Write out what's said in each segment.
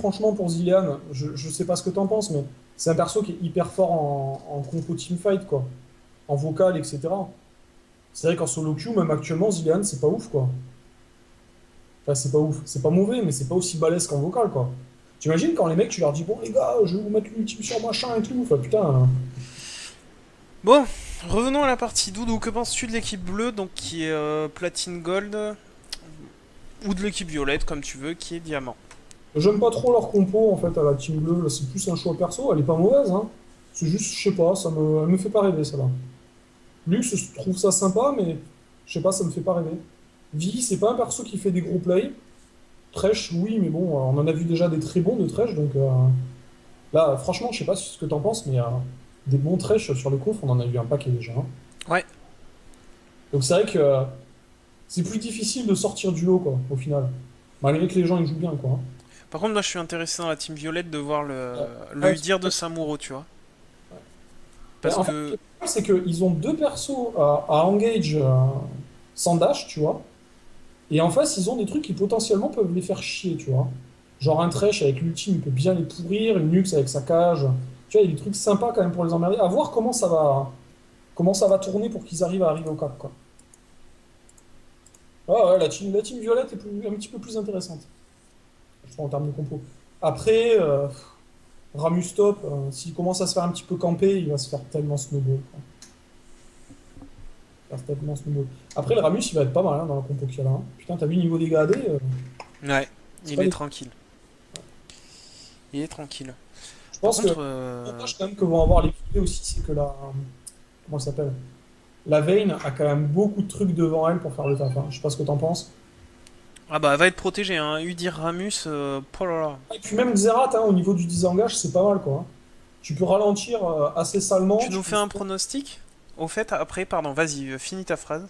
franchement, pour Zilean, je sais pas ce que t'en penses, mais c'est un perso qui est hyper fort en compo teamfight, quoi. En vocal, etc. C'est vrai qu'en solo queue, même actuellement, Zilean, c'est pas ouf, quoi. Enfin, c'est pas ouf. C'est pas mauvais, mais c'est pas aussi balèze qu'en vocal, quoi. T'imagines quand les mecs, tu leur dis, bon, les gars, je vais vous mettre l'ultime sur machin et tout. Enfin, putain. Bon, revenons à la partie doudou. Que penses-tu de l'équipe bleue, donc qui est platine gold, ou de l'équipe violette, comme tu veux, qui est diamant? J'aime pas trop leur compo, en fait, à la team bleue. Là, c'est plus un choix perso. Elle est pas mauvaise, hein. C'est juste, je sais pas, elle me fait pas rêver, ça va. Lux, je trouve ça sympa, mais je sais pas, ça me fait pas rêver. Vi, c'est pas un perso qui fait des gros plays. Thresh, oui, mais bon, on en a vu déjà des très bons de Thresh, donc là, franchement, je sais pas ce que t'en penses, mais des bons Thresh sur le conf, on en a eu un paquet déjà, hein. Ouais. Donc c'est vrai que c'est plus difficile de sortir du lot, quoi, au final. Malgré que les gens ils jouent bien, quoi, hein. Par contre, moi, je suis intéressé dans la team violette de voir Ouais. le Ouais, Udyr de Samuro, tu vois. ben, Parce en fait, que... le problème, c'est qu'ils ont deux persos à engage sans dash, tu vois. Et en face, ils ont des trucs qui potentiellement peuvent les faire chier, tu vois. Genre un Thresh avec l'ultime, il peut bien les pourrir, une Nux avec sa cage. Tu vois, il y a des trucs sympas quand même pour les emmerder. À voir comment ça va tourner pour qu'ils arrivent à arriver au cap, quoi. Ah ouais, la team violette est un petit peu plus intéressante, je trouve, en termes de compo. Après, Ramus top, s'il commence à se faire un petit peu camper, il va se faire tellement snowball, quoi. Il va se faire tellement snowball. Après, le Ramus, il va être pas mal, hein, dans la compo qu'il y a là, hein. Putain, t'as vu le niveau des AD, Ouais, c'est il pas est des... tranquille. Il est tranquille. Je Par pense que contre... l'avantage quand même que vont avoir les filles aussi, c'est que la... Comment elle s'appelle? La Vayne a quand même beaucoup de trucs devant elle pour faire le taf, hein. Je sais pas ce que t'en penses. Ah bah, elle va être protégée, hein. Udyr Ramus, oh là là. Et puis même Xerath, hein, au niveau du disengage, c'est pas mal, quoi, hein. Tu peux ralentir assez salement, Tu tu nous peux... fais un pronostic? Au fait, après, pardon, vas-y, finis ta phrase.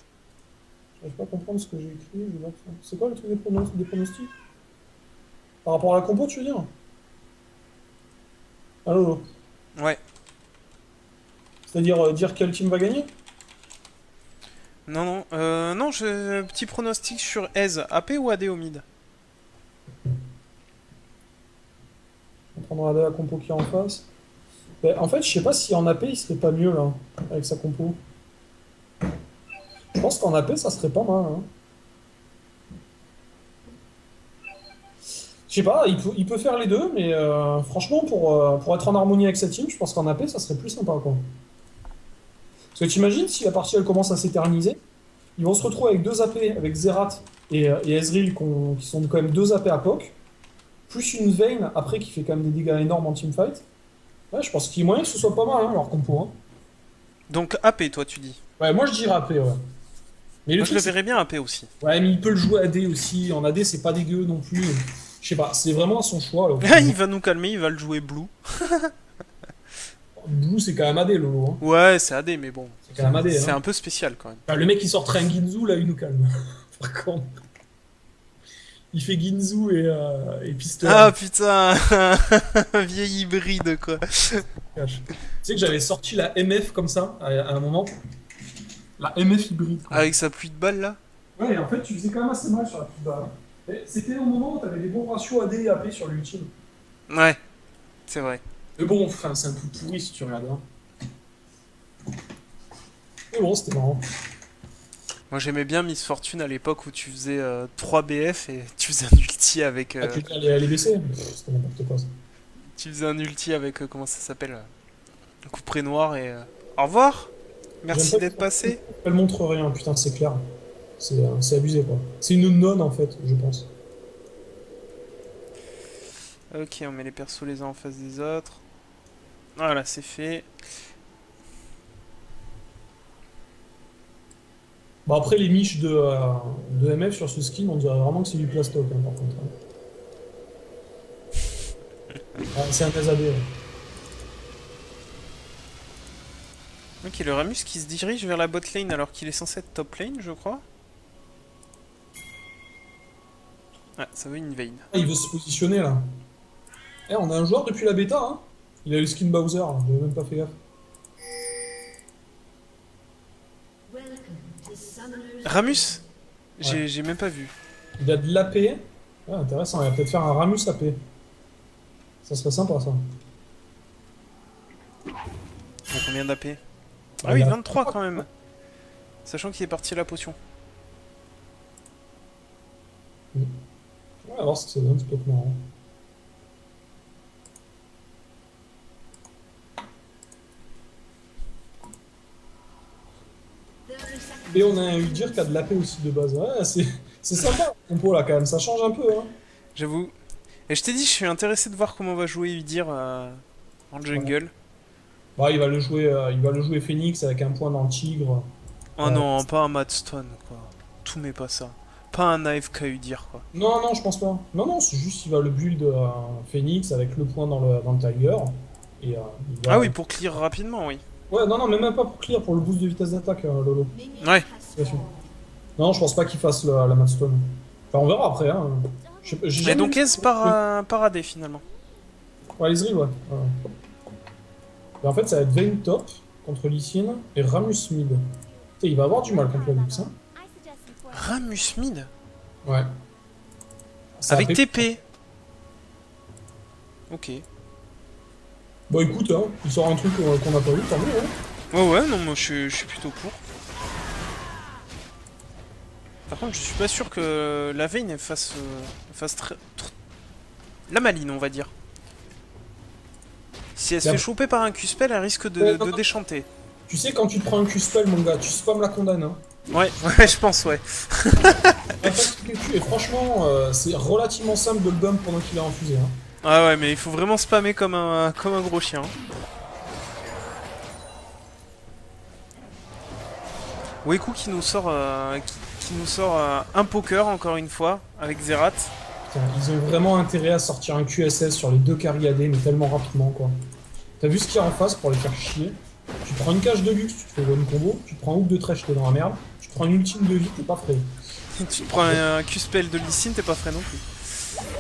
J'arrive pas à comprendre ce que j'ai écrit. C'est quoi le truc des pronostics? Par rapport à la compo, tu veux dire? Allô? Ouais. C'est-à-dire dire quel team va gagner? Non, non, non, petit pronostic sur Ez, AP ou AD au mid? On prendra la compo qui est en face. Ben, en fait, je sais pas si en AP, il serait pas mieux, là, avec sa compo. Je pense qu'en AP, ça serait pas mal, hein. Je sais pas, il peut faire les deux, mais franchement, pour être en harmonie avec sa team, je pense qu'en AP, ça serait plus sympa, quoi. Parce que t'imagines, si la partie, elle commence à s'éterniser, ils vont se retrouver avec deux AP, avec Xerath et Ezreal, qui sont quand même deux AP à POC, plus une Vayne, après, qui fait quand même des dégâts énormes en teamfight. Ouais, je pense qu'il y a moyen que ce soit pas mal, hein, leur compo, hein. Donc AP, toi, tu dis. Ouais, moi, je dirais AP, ouais. Mais le Moi, je truc, le c'est... verrais bien AP aussi. Ouais, mais il peut le jouer AD aussi. En AD, c'est pas dégueu non plus. Je sais pas, c'est vraiment son choix, là, au final. Il va nous calmer, il va le jouer Blue. Blue, c'est quand même AD, Lolo, hein. Ouais, c'est AD, mais bon. C'est quand même AD, C'est hein. un peu spécial quand même. Enfin, le mec qui sort un Ginzu, là, il nous calme. Par contre, il fait Ginzu et Pistola. Ah putain, un vieil hybride quoi. Cache. Tu sais que j'avais sorti la MF comme ça, à un moment. La MF hybride, quoi. Avec sa pluie de balles là. Ouais, et en fait, tu faisais quand même assez mal sur la petite balle, hein. C'était au moment où tu avais des bons ratios AD et AP sur l'ultime. Ouais, c'est vrai. Mais bon, enfin, c'est un peu pourri si tu regardes, hein. Mais bon, c'était marrant. Moi j'aimais bien Miss Fortune à l'époque où tu faisais 3 BF et tu faisais un ulti avec... Ah, tu veux dire les BC? C'était n'importe quoi, ça. tu faisais un ulti avec... comment ça s'appelle le couperet noir et... Au revoir. J'aime Merci pas d'être passé. elle montre rien, putain, c'est clair. C'est abusé, quoi. C'est une nonne, en fait, je pense. Ok, on met les persos les uns en face des autres. Voilà, c'est fait. Bon, après, les miches de MF sur ce skin, on dirait vraiment que c'est du plastoc, hein, par contre, hein. Ah, c'est un SAD, ouais. Ok, le Ramus qui se dirige vers la bot lane alors qu'il est censé être top lane, je crois. Ah, ça veut une veine. Ah, il veut se positionner, là. Eh, on a un joueur depuis la bêta, hein. Il a le skin Bowser, là. J'avais même pas fait gaffe. Ramus? Ouais. J'ai même pas vu. Il a de l'AP. Ah, intéressant, il va peut-être faire un Ramus AP. Ça serait sympa, ça. Il a combien d'AP? Ah Ah, oui, il a- 23 quand même. Sachant qu'il est parti à la potion. Ouais, on va voir ce que ça donne, c'est peut-être marrant. Et on a un Udyr qui a de l'AP aussi de base. Ouais, c'est sympa, le compo là quand même, ça change un peu. Hein. J'avoue. Et je t'ai dit, je suis intéressé de voir comment va jouer Udyr en Ouais. jungle. Bah, il va le jouer Phoenix avec un point dans le tigre. Oh Euh, non, pas un Madstone, quoi. Tout mais pas ça. Pas un AFK Udyr, quoi. non, non, je pense pas. Non, non, c'est juste il va le build Phoenix avec le point dans le tiger. Et il Ah va. oui, pour clear rapidement, oui. Ouais, non, non, mais même pas pour clear, pour le boost de vitesse d'attaque, Lolo. Ouais. C'est sûr. Non, je pense pas qu'il fasse la Madstone. Enfin, on verra après. Hein. J'ai Et jamais donc vu. Ace par AD finalement. Ouais, Ezreal, ouais. Et en fait, ça va être Vayne top contre Lee Sin et Ramus mid. Putain, il va avoir du mal contre la Lux, hein. Ramus mid. Ouais. Ça Avec fait- TP. Ok. Bon, écoute, hein, il sort un truc qu'on n'a pas vu, tant mieux. Hein. Ouais, ouais, non, moi je suis plutôt pour. Par contre, je suis pas sûr que la Vayne elle fasse la maline, on va dire. Si elle se La- fait choper par un Q-spell, elle risque Ouais, non, de non. déchanter. Tu sais, quand tu te prends un Q-spell, mon gars, tu spams la condamne. Hein. Ouais, ouais, je pense, ouais. Et franchement, c'est relativement simple de le dump pendant qu'il est infusé. Hein. Ah ouais, mais il faut vraiment spammer comme un gros chien. Weku qui nous sort, qui nous sort un poker encore une fois avec Zerat. Putain, ils ont vraiment intérêt à sortir un QSS sur les deux carry AD, mais tellement rapidement, quoi. T'as vu ce qu'il y a en face pour les faire chier? Tu prends une cage de luxe, tu te fais une combo, tu te prends un hook de trèche, t'es dans la merde, tu te prends une ultime de vie, t'es pas frais. Tu te prends un Q-spell de Lee Sin, t'es pas frais non plus.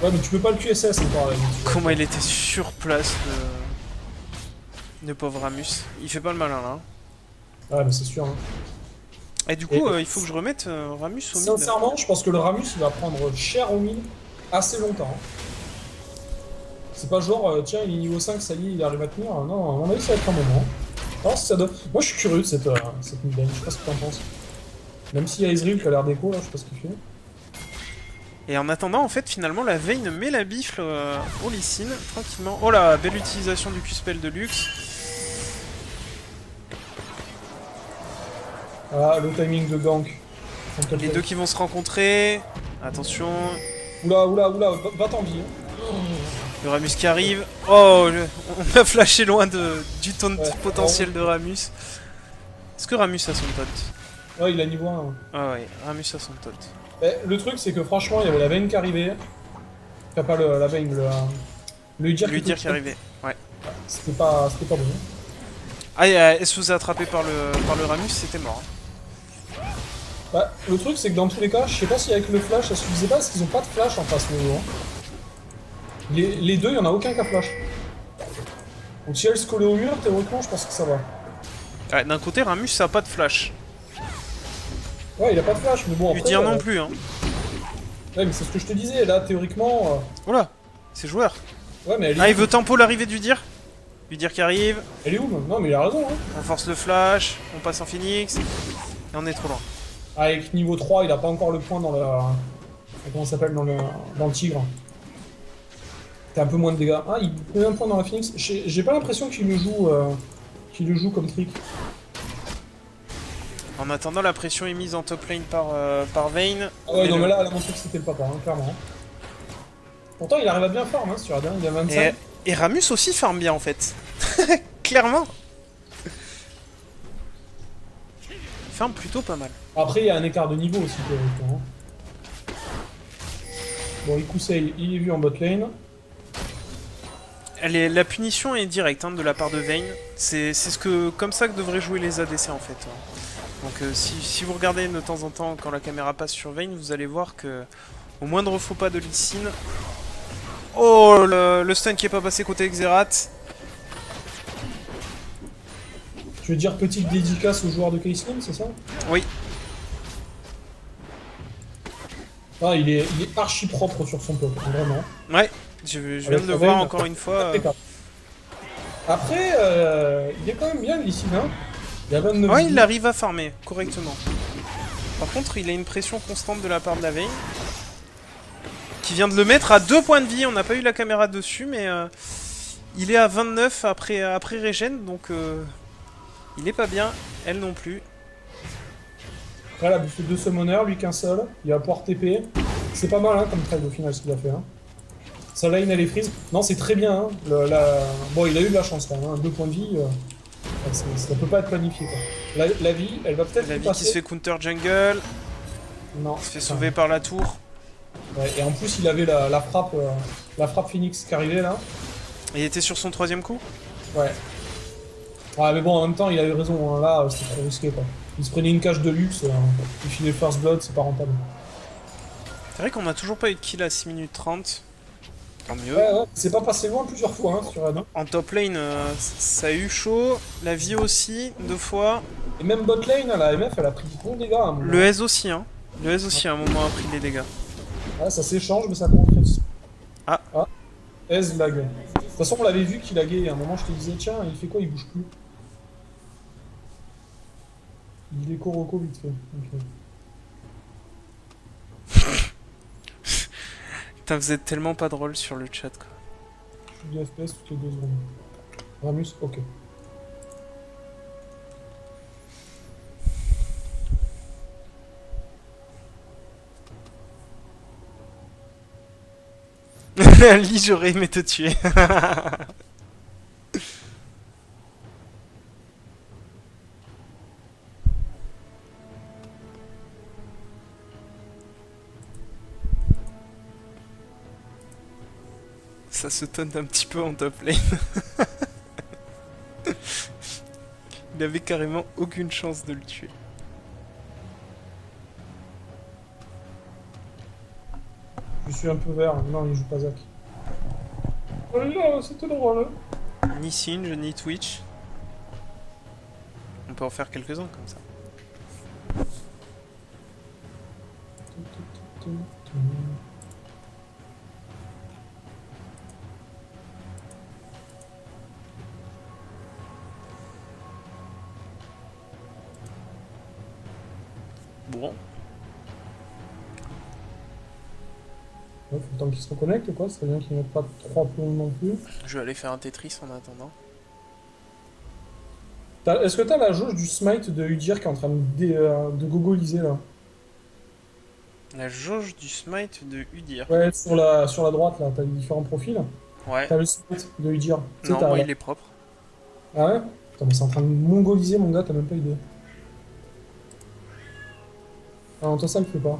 Ouais, mais tu peux pas le QSS encore là. Comment il était sur place de pauvre Ramus. Il fait pas le malin là. Ouais, mais c'est sûr. Hein. Et du coup, il faut que je remette Ramus au mid. Sincèrement, je pense que le Ramus il va prendre cher au mid assez longtemps. Hein. C'est pas genre, tiens, il est niveau 5, ça y est, il arrive à tenir. Non, à mon avis, ça va être un moment. Alors, si ça donne... Moi, je suis curieux de cette mid lane, je sais pas ce que t'en penses. Même s'il y a Ezreal qui a l'air déco, là, je sais pas ce qu'il fait. Et en attendant, en fait, finalement, la Vayne met la bifle au Lee Sin, tranquillement. Oh là, belle utilisation du Q-spell de luxe. Ah, le timing de gank. Les deux qui vont se rencontrer. Attention, Oula, oula, oula, va-t'en vie. Hein. le Ramus qui arrive. Oh, on a flashé loin du taunt Ouais. potentiel de Ramus. Est-ce que Ramus a son taunt? Ouais, il a niveau 1. Ah ouais, Ramus a son taunt. Le truc, c'est que franchement, il y avait la Vayne qui arrivait. Enfin, pas la Vayne, le Udyr Lui dire qu'il arrivait. Ouais. C'était pas bon. Ah, elle se faisait attraper par le Ramus, c'était mort. Bah, le truc, c'est que dans tous les cas, je sais pas si avec le flash ça suffisait pas, parce qu'ils ont pas de flash en face, niveau 1. Les deux, il y en a aucun qui a flash. Donc si elle se collait au mur, théoriquement, je pense que ça va. Ouais, d'un côté, Ramus, ça a pas de flash. Ouais, il a pas de flash, mais bon, après... Udyr non plus, hein. Ouais, mais c'est ce que je te disais, là, théoriquement... Oula, c'est joueur. Ouais, mais elle est Ah, il où veut tempo l'arrivée d'Udyr. Udyr qui arrive, Elle est où, non, mais il a raison, hein. on force le flash, on passe en Phoenix, et on est trop loin. Avec niveau 3, il a pas encore le point dans la... Comment ça s'appelle, dans le tigre. T'as un peu moins de dégâts. Ah, il met un point dans la Phoenix. J'ai pas l'impression qu'il le joue comme trick. En attendant, la pression est mise en top lane par Vayne. Ah ouais, Et non, le- mais là, elle a montré que c'était le papa, hein, clairement. Pourtant, il arrive à bien farm, hein, si tu regardes, il a 25. et Ramus aussi farm bien en fait. Clairement. Il farm plutôt pas mal. Après, il y a un écart de niveau aussi, théoriquement. Hein. Bon, Ikusei, il est vu en bot lane. La punition est directe hein, de la part de Vayne. C'est comme ça que devraient jouer les ADC en fait. Donc si vous regardez de temps en temps quand la caméra passe sur Vayne, vous allez voir que au moindre faux pas de Lee Sin. Oh le stun qui est pas passé côté Xerath. Tu veux dire petite dédicace aux joueurs de Caitlyn, c'est ça? Oui. Ah, il est archi propre sur son peuple, vraiment. Ouais. Je viens Avec de le la voir Vayne. encore une fois. Après, il est quand même bien, Lee Sin, hein. Il a 29 Ouais, vies. il arrive à farmer correctement. Par contre, il a une pression constante de la part de la Vayne. Qui vient de le mettre à 2 points de vie. On n'a pas eu la caméra dessus, mais il est à 29 après régène, donc il est pas bien. Elle non plus. Après, elle a bouffé 2 summoners, lui qu'un seul. Il va pouvoir TP. C'est pas mal, hein, comme trade au final, ce qu'il a fait. Hein. Sa lane, elle est freeze. Non, c'est très bien. Hein. Bon, il a eu de la chance quand même. Hein. 2 points de vie, ça peut pas être planifié. Quoi. La vie, elle va peut-être La lui vie qui passer. se fait counter jungle. Non. Il se fait sauver par la tour. Ouais, et en plus, il avait la frappe Phoenix qui arrivait là. Et il était sur son 3ème coup. Ouais. Ouais, mais bon, en même temps, il avait raison. Hein. Là, c'était trop risqué quoi. Il se prenait une cage de luxe. Il filait First Blood, c'est pas rentable. C'est vrai qu'on a toujours pas eu de kill à 6 minutes 30. Tant mieux. Ouais, c'est pas passé loin plusieurs fois hein, sur Adam. En top lane, ça a eu chaud. La vie aussi, 2 fois. Et même bot lane, la MF, elle a pris des bons dégâts à un moment. Le S aussi, hein. Le S aussi, à un moment, a pris des dégâts. Ouais, ça s'échange, mais ça concrétise. Ah. Ez lag. De toute façon, on l'avait vu qu'il laguait. À un moment, je te disais, tiens, il fait quoi? Il bouge plus. Il déco Rocco vite fait. Ok. Putain, vous êtes tellement pas drôle sur le chat, quoi. Je suis du FPS toutes les 2 secondes. Ramus, ok. Lee, j'aurais aimé te tuer. Ça se tonne un petit peu en top lane. Il avait carrément aucune chance de le tuer. Je suis un peu vert. Non, il joue pas Zach. Oh là, c'était drôle. Ni Singe, ni Twitch. On peut en faire quelques-uns comme ça. Bon. Ouais, faut le temps qu'il se reconnecte quoi, c'est bien qu'il ne mette pas 3 plombs non plus. Je vais aller faire un Tetris en attendant. Est-ce que t'as la jauge du smite de Udyr qui est en train de gogoliser là? La jauge du smite de Udyr. Ouais, sur la droite là, t'as les différents profils. Ouais. T'as le smite de Udyr. Tu sais, Non, t'as moi la- il est propre. Ah ouais? Putain, mais c'est en train de mongoliser mon gars, t'as même pas idée. Ah non, toi ça le fait pas.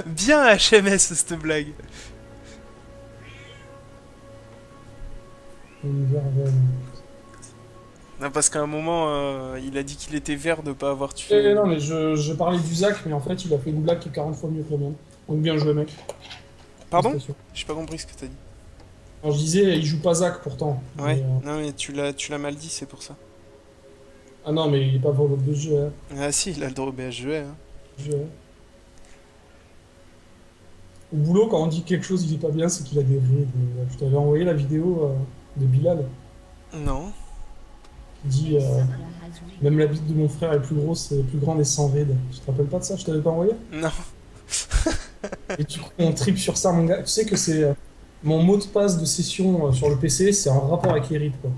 Bien HMS cette blague. Univers, ouais. Non, parce qu'à un moment, il a dit qu'il était vert de pas avoir tué. Eh non, mais je parlais du Zach, mais en fait, il a fait une blague qui est 40 fois mieux que la mienne. Donc bien joué, mec. Pardon? Félicitations. J'ai pas compris ce que t'as dit. Alors, je disais, il joue pas Zach pourtant. Ouais, Mais, non mais tu l'as mal dit, c'est pour ça. Ah non, mais il est pas pour le BG, hein. Ah si, il a le droit au BHG, hein. Au boulot, quand on dit quelque chose, il est pas bien, c'est qu'il a des rides. Je t'avais envoyé la vidéo de Bilal. Non. Il dit même la bite de mon frère est plus grosse, est plus grande et sans rides. Tu te rappelles pas de ça? Je t'avais pas envoyé? Non. Et du coup, on tripe sur ça, mon gars. Tu sais que c'est mon mot de passe de session sur le PC, c'est en rapport avec les rides, quoi.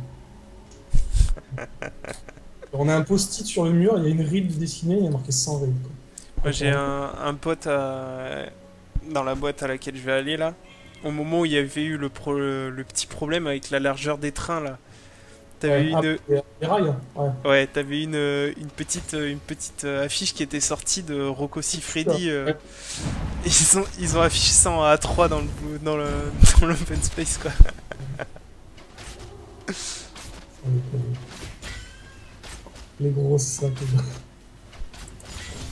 On a un post-it sur le mur, il y a une ride dessinée, il y a marqué sans ride, quoi. Moi j'ai un pote dans la boîte à laquelle je vais aller là. Au moment où il y avait eu le petit problème avec la largeur des trains là. T'avais Ouais, les rails, ouais. Ouais, t'avais une petite affiche qui était sortie de Rocco Siffredi. Ouais. Et ils ont affiché ça en A3 dans l'open space quoi. Les grosses sacs.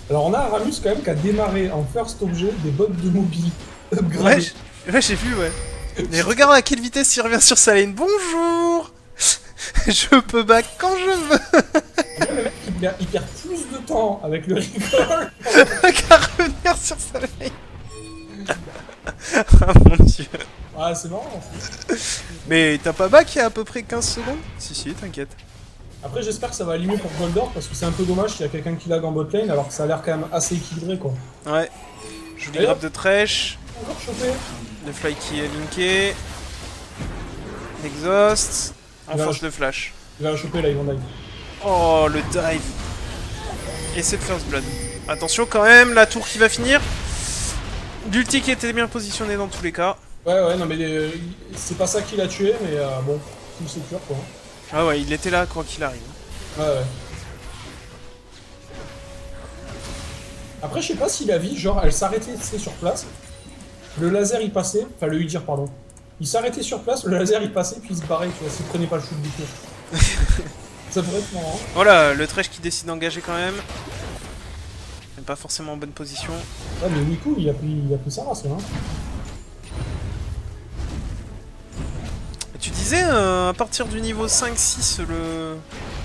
Alors on a Aramus quand même qui a démarré en first objet des bottes de mobile Ouais, upgradées. j'ai vu, ouais. Mais regarde à quelle vitesse il revient sur sa lane. Bonjour. Je peux back quand je veux. Le mec, il perd plus de temps avec le recall. Qu'à revenir sur sa lane. Ah mon dieu. Ah, c'est marrant. Mais t'as pas back il y a à peu près 15 secondes? Si, si, t'inquiète. Après, j'espère que ça va aligner pour Goldor parce que c'est un peu dommage qu'il y a quelqu'un qui lag en bot lane alors que ça a l'air quand même assez équilibré quoi. Ouais. Joli D'ailleurs, grab de Thresh. encore chopé. Le fly qui est linké. Exhaust. Il va Enfonce le flash. Il va la choper là, ils vont dive. Oh, le dive. Et c'est le first blood. Attention quand même, la tour qui va finir. L'ulti qui était bien positionné dans tous les cas. Ouais, non mais c'est pas ça qui l'a tué, mais bon, full secure quoi. Ah ouais, il était là quoi qu'il arrive. Ouais. Après, je sais pas si la vie, genre, elle s'arrêtait sur place. Le laser il passait, enfin le Udyr, pardon. Il s'arrêtait sur place, le laser il passait, puis il se barrait, tu vois, s'il prenait pas le shoot du coup. Ça pourrait être marrant. Voilà, le Thresh qui décide d'engager quand même. Mais pas forcément en bonne position. Ouais, mais Nico, il a pris sa race là. Hein. Tu disais, à partir du niveau 5-6, le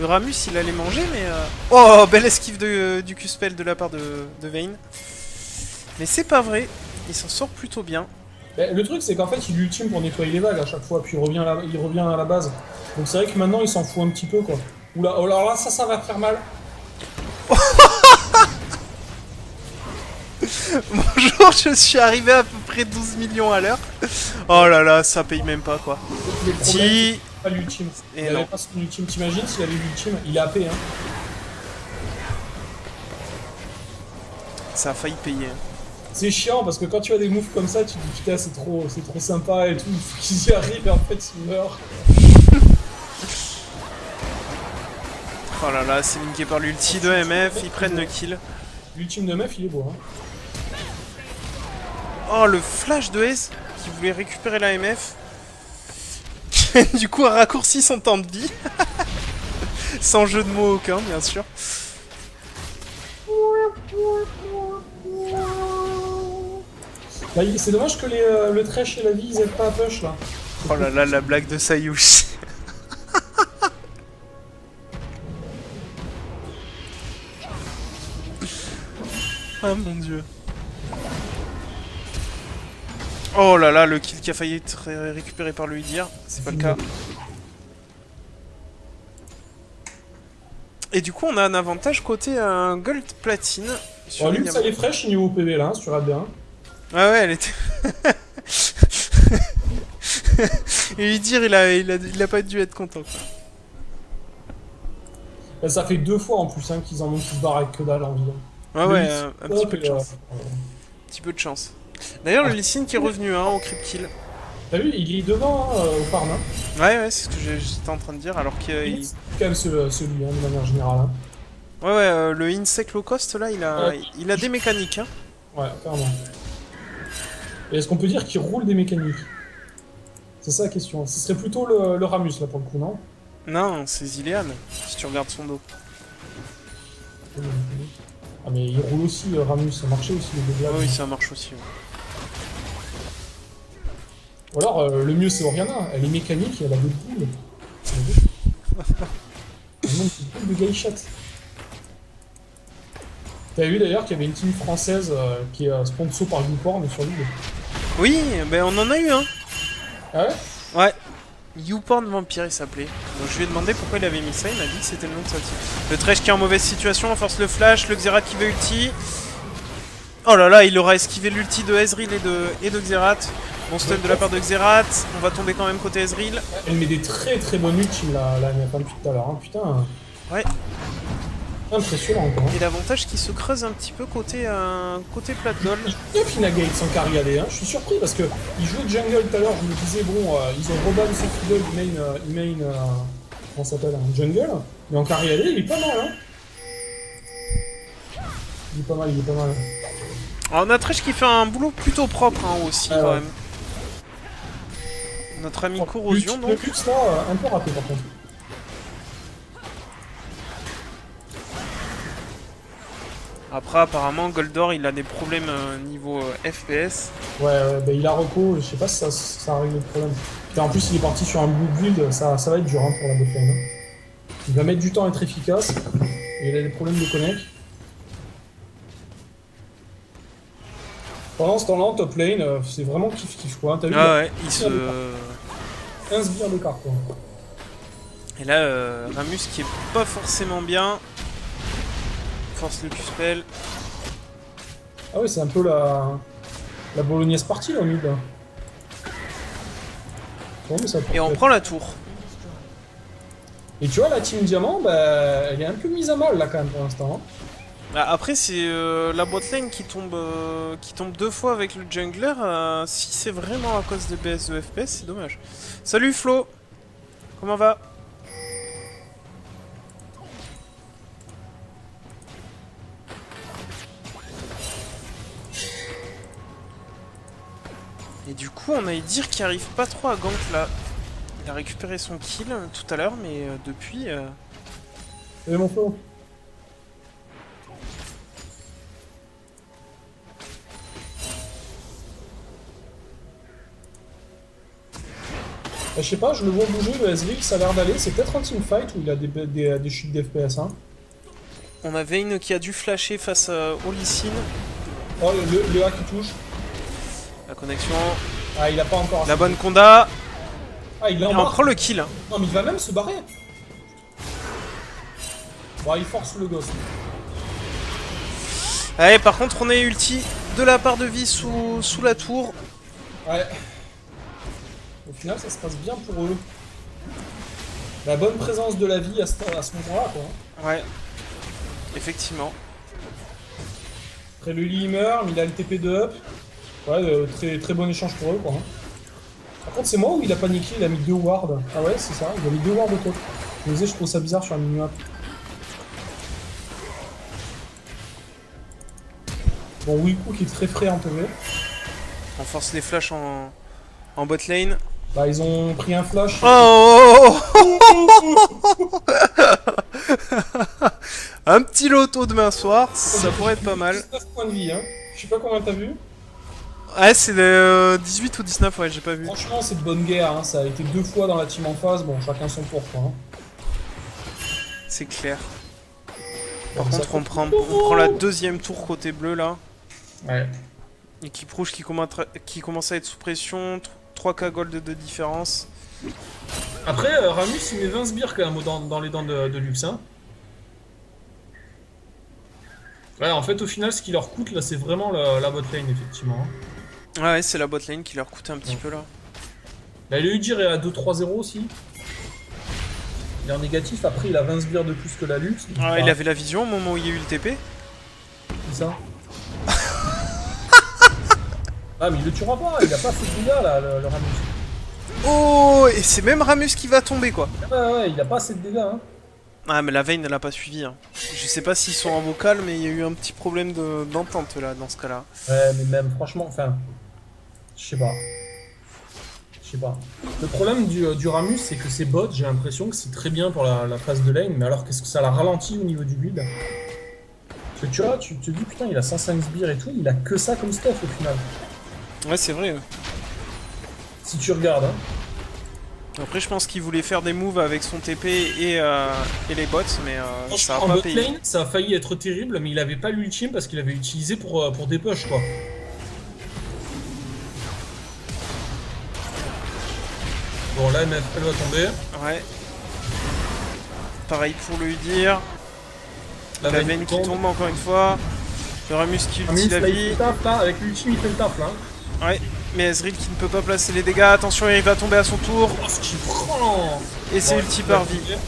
Ramus il allait manger, mais. Oh, belle esquive du Q-Spell de la part de Vayne. Mais c'est pas vrai, il s'en sort plutôt bien. Le truc, c'est qu'en fait, il ultime pour nettoyer les vagues à chaque fois, puis il revient à la base. Donc c'est vrai que maintenant, il s'en fout un petit peu, quoi. Oula, oh là là, ça va faire mal. Bonjour, je suis arrivé à peu près 12 millions à l'heure. Oh là là, ça paye même pas, quoi. Le problème, Si... c'est pas l'ultime. Et Il non. avait pas son ultime, t'imagines s'il avait l'ultime, il est AP, hein. Ça a failli payer. C'est chiant, parce que quand tu as des moves comme ça, tu te dis, putain, c'est trop sympa et tout, il faut qu'ils y arrivent, et en fait, ils meurent. Oh là là, c'est linké par l'ulti de MF, ils prennent le kill. L'ultime de meuf, il est beau, hein. Oh, le flash de Ace qui voulait récupérer la MF. Du coup, a raccourci son temps de vie. Sans jeu de mots aucun, bien sûr. Bah, c'est dommage que le Thresh et la vie, ils aident pas à push, là. Oh là là, la blague de Sayushi. Ah mon dieu. Oh là là, le kill qui a failli être récupéré par le Udyr, c'est pas le cas. Et du coup, on a un avantage côté un gold platine. Bon, lui, ça les fraîche niveau PV là, hein, sur AD1. Ah ouais, elle était. Et Udyr, il a pas dû être content, quoi. Bah, ça fait 2 fois en plus hein, qu'ils en ont qui se barrent avec que dalle en vie. Ouais, ouais, un petit peu de chance. Un petit peu de chance. D'ailleurs, le Lee Sin qui est revenu hein, au creep kill. T'as vu, il est devant hein, au farm. Hein. Ouais, c'est ce que j'étais en train de dire, alors qu'il. C'est quand même celui, hein, de manière générale. Hein. Ouais, le insect low cost là, il a des mécaniques. Hein. Ouais, clairement. Et est-ce qu'on peut dire qu'il roule des mécaniques? C'est ça la question. Ce serait plutôt le Ramus là pour le coup, non? Non, c'est Zilean, si tu regardes son dos. Ah mais il roule aussi, Ramus, ça marchait aussi les dégâts. Oui, ça marche aussi. Ouais. Ou alors, le mieux c'est Oriana, elle est mécanique et elle a des poules. Elle manque des poules de gaïchette. T'avais vu d'ailleurs qu'il y avait une team française qui est sponsor par YouPorn sur l'île. Oui, ben on en a eu un. Ah ouais? Ouais. YouPorn Vampire il s'appelait. Donc je lui ai demandé pourquoi il avait mis ça, il m'a dit que c'était le nom de sa team. Le Thresh qui est en mauvaise situation, on force le flash, le Xerath qui veut ulti. Oh là là, il aura esquivé l'ulti de Ezreal et de Xerath. Bon stun de la part de Xerath, on va tomber quand même côté Ezreal. Elle met des très bonnes ultimes là, depuis tout à l'heure, hein. Putain. Ouais. Impressionnant quoi. Et l'avantage qui se creuse un petit peu côté plat de gold. Il y a Finagate sans carry AD, hein. Je suis surpris parce que il jouait jungle tout à l'heure, je me disais bon, ils ont reban son fiddle, il main comment ça s'appelle, un jungle, mais en carry AD il est pas mal hein. Il est pas mal. Alors on a Thresh qui fait un boulot plutôt propre hein, aussi quand même. Notre ami Corrosion donc. Le Lux là, un peu raté par contre. Après apparemment Goldor il a des problèmes niveau FPS. Ouais, bah il a reco, je sais pas si ça a réglé le problème. Et en plus il est parti sur un blue build, ça va être dur hein, pour la botlane. Hein. Il va mettre du temps à être efficace, et il a des problèmes de connect. Pendant ce temps-là, en top lane, c'est vraiment kiff-kiff, quoi. T'as vu, Ah ouais, il se... 15 sbires d'écart, quoi. Et là, Ramus qui est pas forcément bien. Force le Q-spell. Ah ouais, c'est un peu la bolognaise partie, là, au mid. Bon, mais ça Et on prend la tour. Et tu vois, la team diamant, bah, elle est un peu mise à mal, là, quand même, pour l'instant. Hein. Bah, après, c'est la bot lane qui tombe 2 fois avec le jungler. Si c'est vraiment à cause de BS de FPS, c'est dommage. Salut Flo, comment va? Et du coup, on a Edir qui arrive pas trop à gank là. Il a récupéré son kill tout à l'heure, mais depuis... Salut, mon Flo. Bah, je sais pas, je le vois bouger, le Ezreal, ça a l'air d'aller. C'est peut-être un teamfight où il a des chutes d'FPS, hein. On a Vayne qui a dû flasher face à Olicine. Oh, le A qui touche. La connexion. Ah, il a pas encore... La bonne Conda. Ah, il est en Et on bas. prend le kill. Non, mais il va même se barrer. Bon, il force le gosse. Allez, par contre, on est ulti de la part de vie sous la tour. Ouais. Au final, ça se passe bien pour eux. La bonne présence de la vie à ce moment-là, quoi. Ouais, effectivement. Après, le Lee il meurt, mais il a le TP de up. Ouais, très, très bon échange pour eux, quoi. Par contre, c'est moi où il a paniqué, il a mis 2 wards. Ah ouais, c'est ça, il a mis 2 wards au top. Je me disais, je trouve ça bizarre sur la mini-map. Bon, Wiku qui est très frais en PV. On force les flashs en bot lane. Bah, ils ont pris un flash. Oh, un petit loto demain soir, ça pourrait être pas mal. 19 points de vie, hein. Je sais pas combien t'as vu. Ouais, c'est le 18 ou 19, ouais, j'ai pas vu. Franchement, c'est de bonne guerre, hein. Ça a été 2 fois dans la team en face. Bon, chacun son tour, quoi. Hein. C'est clair. Par Bon, ça contre, fait- on prend la deuxième tour côté bleu là. Ouais. Équipe rouge qui commence à être sous pression. 3K gold de différence. Après, Ramus, il met 20 sbires quand même dans les dents de luxe, hein. Ouais, en fait, au final, ce qui leur coûte, là, c'est vraiment la bot lane, effectivement. Hein. Ouais, c'est la bot lane qui leur coûte un petit peu là. Là, le Udyr est à 2-3-0 aussi. Il est en négatif, après, il a 20 sbires de plus que la luxe. Ah, il avait la vision au moment où il y a eu le TP. C'est ça. Ah, mais il le tuera pas, il a pas fait de dégâts, là, le Ramus. Oh, et c'est même Ramus qui va tomber quoi. Ouais, il a pas assez de dégâts, hein. Ah, mais la Vayne elle a pas suivi. Hein. Je sais pas s'ils sont en vocal, mais il y a eu un petit problème d'entente là dans ce cas-là. Ouais, mais même, franchement, enfin... Je sais pas. Je sais pas. Le problème du Ramus, c'est que ses bots, j'ai l'impression que c'est très bien pour la phase de lane, mais alors qu'est-ce que ça l'a ralenti au niveau du build? Parce que tu vois, tu te dis, putain, il a 105 sbires et tout, il a que ça comme stuff au final. Ouais, c'est vrai. Si tu regardes, hein. Après, je pense qu'il voulait faire des moves avec son TP et les bots, mais ça a En pas bot payé. lane, ça a failli être terrible, mais il avait pas l'ultime parce qu'il avait utilisé pour des push, quoi. Bon, là, MF, elle va tomber. Ouais. Pareil pour le Udyr. La Vayne qui tombe encore une fois. Le Ramus qui ulti la là, il fait vie. le taf, là. Avec l'ultime, il fait le taf, là. Ouais. Mais Ezreal qui ne peut pas placer les dégâts. Attention, il va tomber à son tour. Oh, ce qu'il prend. Et c'est Bon, ulti il par va vie. tomber.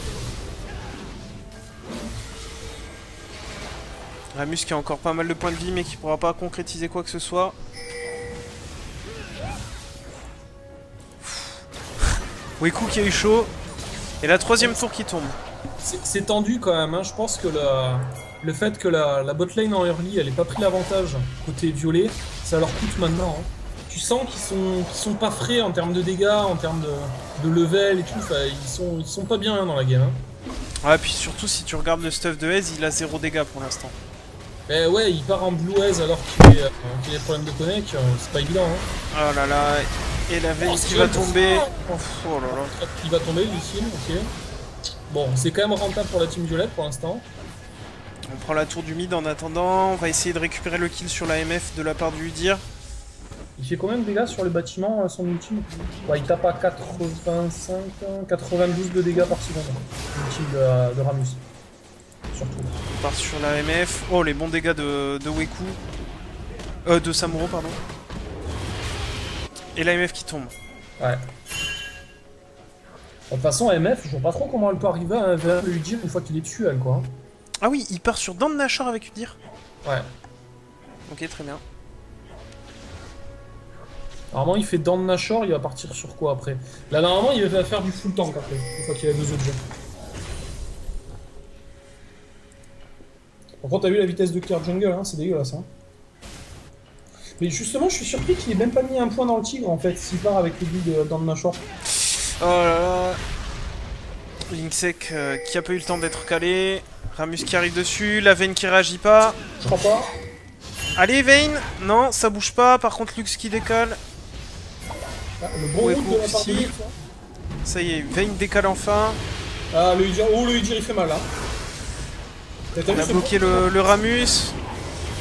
Ramus qui a encore pas mal de points de vie, mais qui pourra pas concrétiser quoi que ce soit. Wiku qui a eu chaud. Et la troisième tour qui tombe. C'est tendu quand même, hein. Je pense que le fait que la bot lane en early, elle ait pas pris l'avantage côté violet, ça leur coûte maintenant. Hein. Tu sens qu'ils sont pas frais en termes de dégâts, en termes de level et tout. Enfin, ils sont pas bien hein, dans la game. Hein. Ouais, puis surtout si tu regardes le stuff de Ez, il a 0 dégâts pour l'instant. Eh ouais, il part en blue eyes alors qu'il a des problèmes de connect, c'est pas évident. Hein. Oh là là, et la Vayne qui va tomber. Oh là là. Il va tomber, Lucille, ok. Bon, c'est quand même rentable pour la team violette pour l'instant. On prend la tour du mid en attendant. On va essayer de récupérer le kill sur la MF de la part du Udyr. Il fait combien de dégâts sur les bâtiments, son ultime? Ouais, il tape à 85, 92 de dégâts par seconde. L'ultime de Ramus. Surtout. On part sur la MF. Oh, les bons dégâts de Weku. De Samuro, pardon. Et la MF qui tombe. Ouais. De toute façon, MF, je vois pas trop comment elle peut arriver à un V1 de Udyr une fois qu'il est dessus, elle, quoi. Ah oui, il part sur Dan Nashor avec Udyr. Ouais. Ok, très bien. Normalement, il fait Dan Nashor, il va partir sur quoi après? Là, normalement, il va faire du full tank après, une fois qu'il a 2 objets. Par contre, t'as vu la vitesse de clear jungle, hein, c'est dégueulasse. Hein. Mais justement, je suis surpris qu'il ait même pas mis un point dans le tigre en fait, s'il part avec le build de Dan Nashor. Oh là là. Linksec qui a pas eu le temps d'être calé. Ramus qui arrive dessus. La Vayne qui réagit pas. Je crois pas. Allez, Vayne. Non, ça bouge pas. Par contre, Lux qui décale. Ah, le bon Ouais, ult de la part de aussi. Lux, hein. Ça y est, Vayne décale enfin. Ah, le Udyr, oh, le Udyr il fait mal là. On a bloqué le Ramus.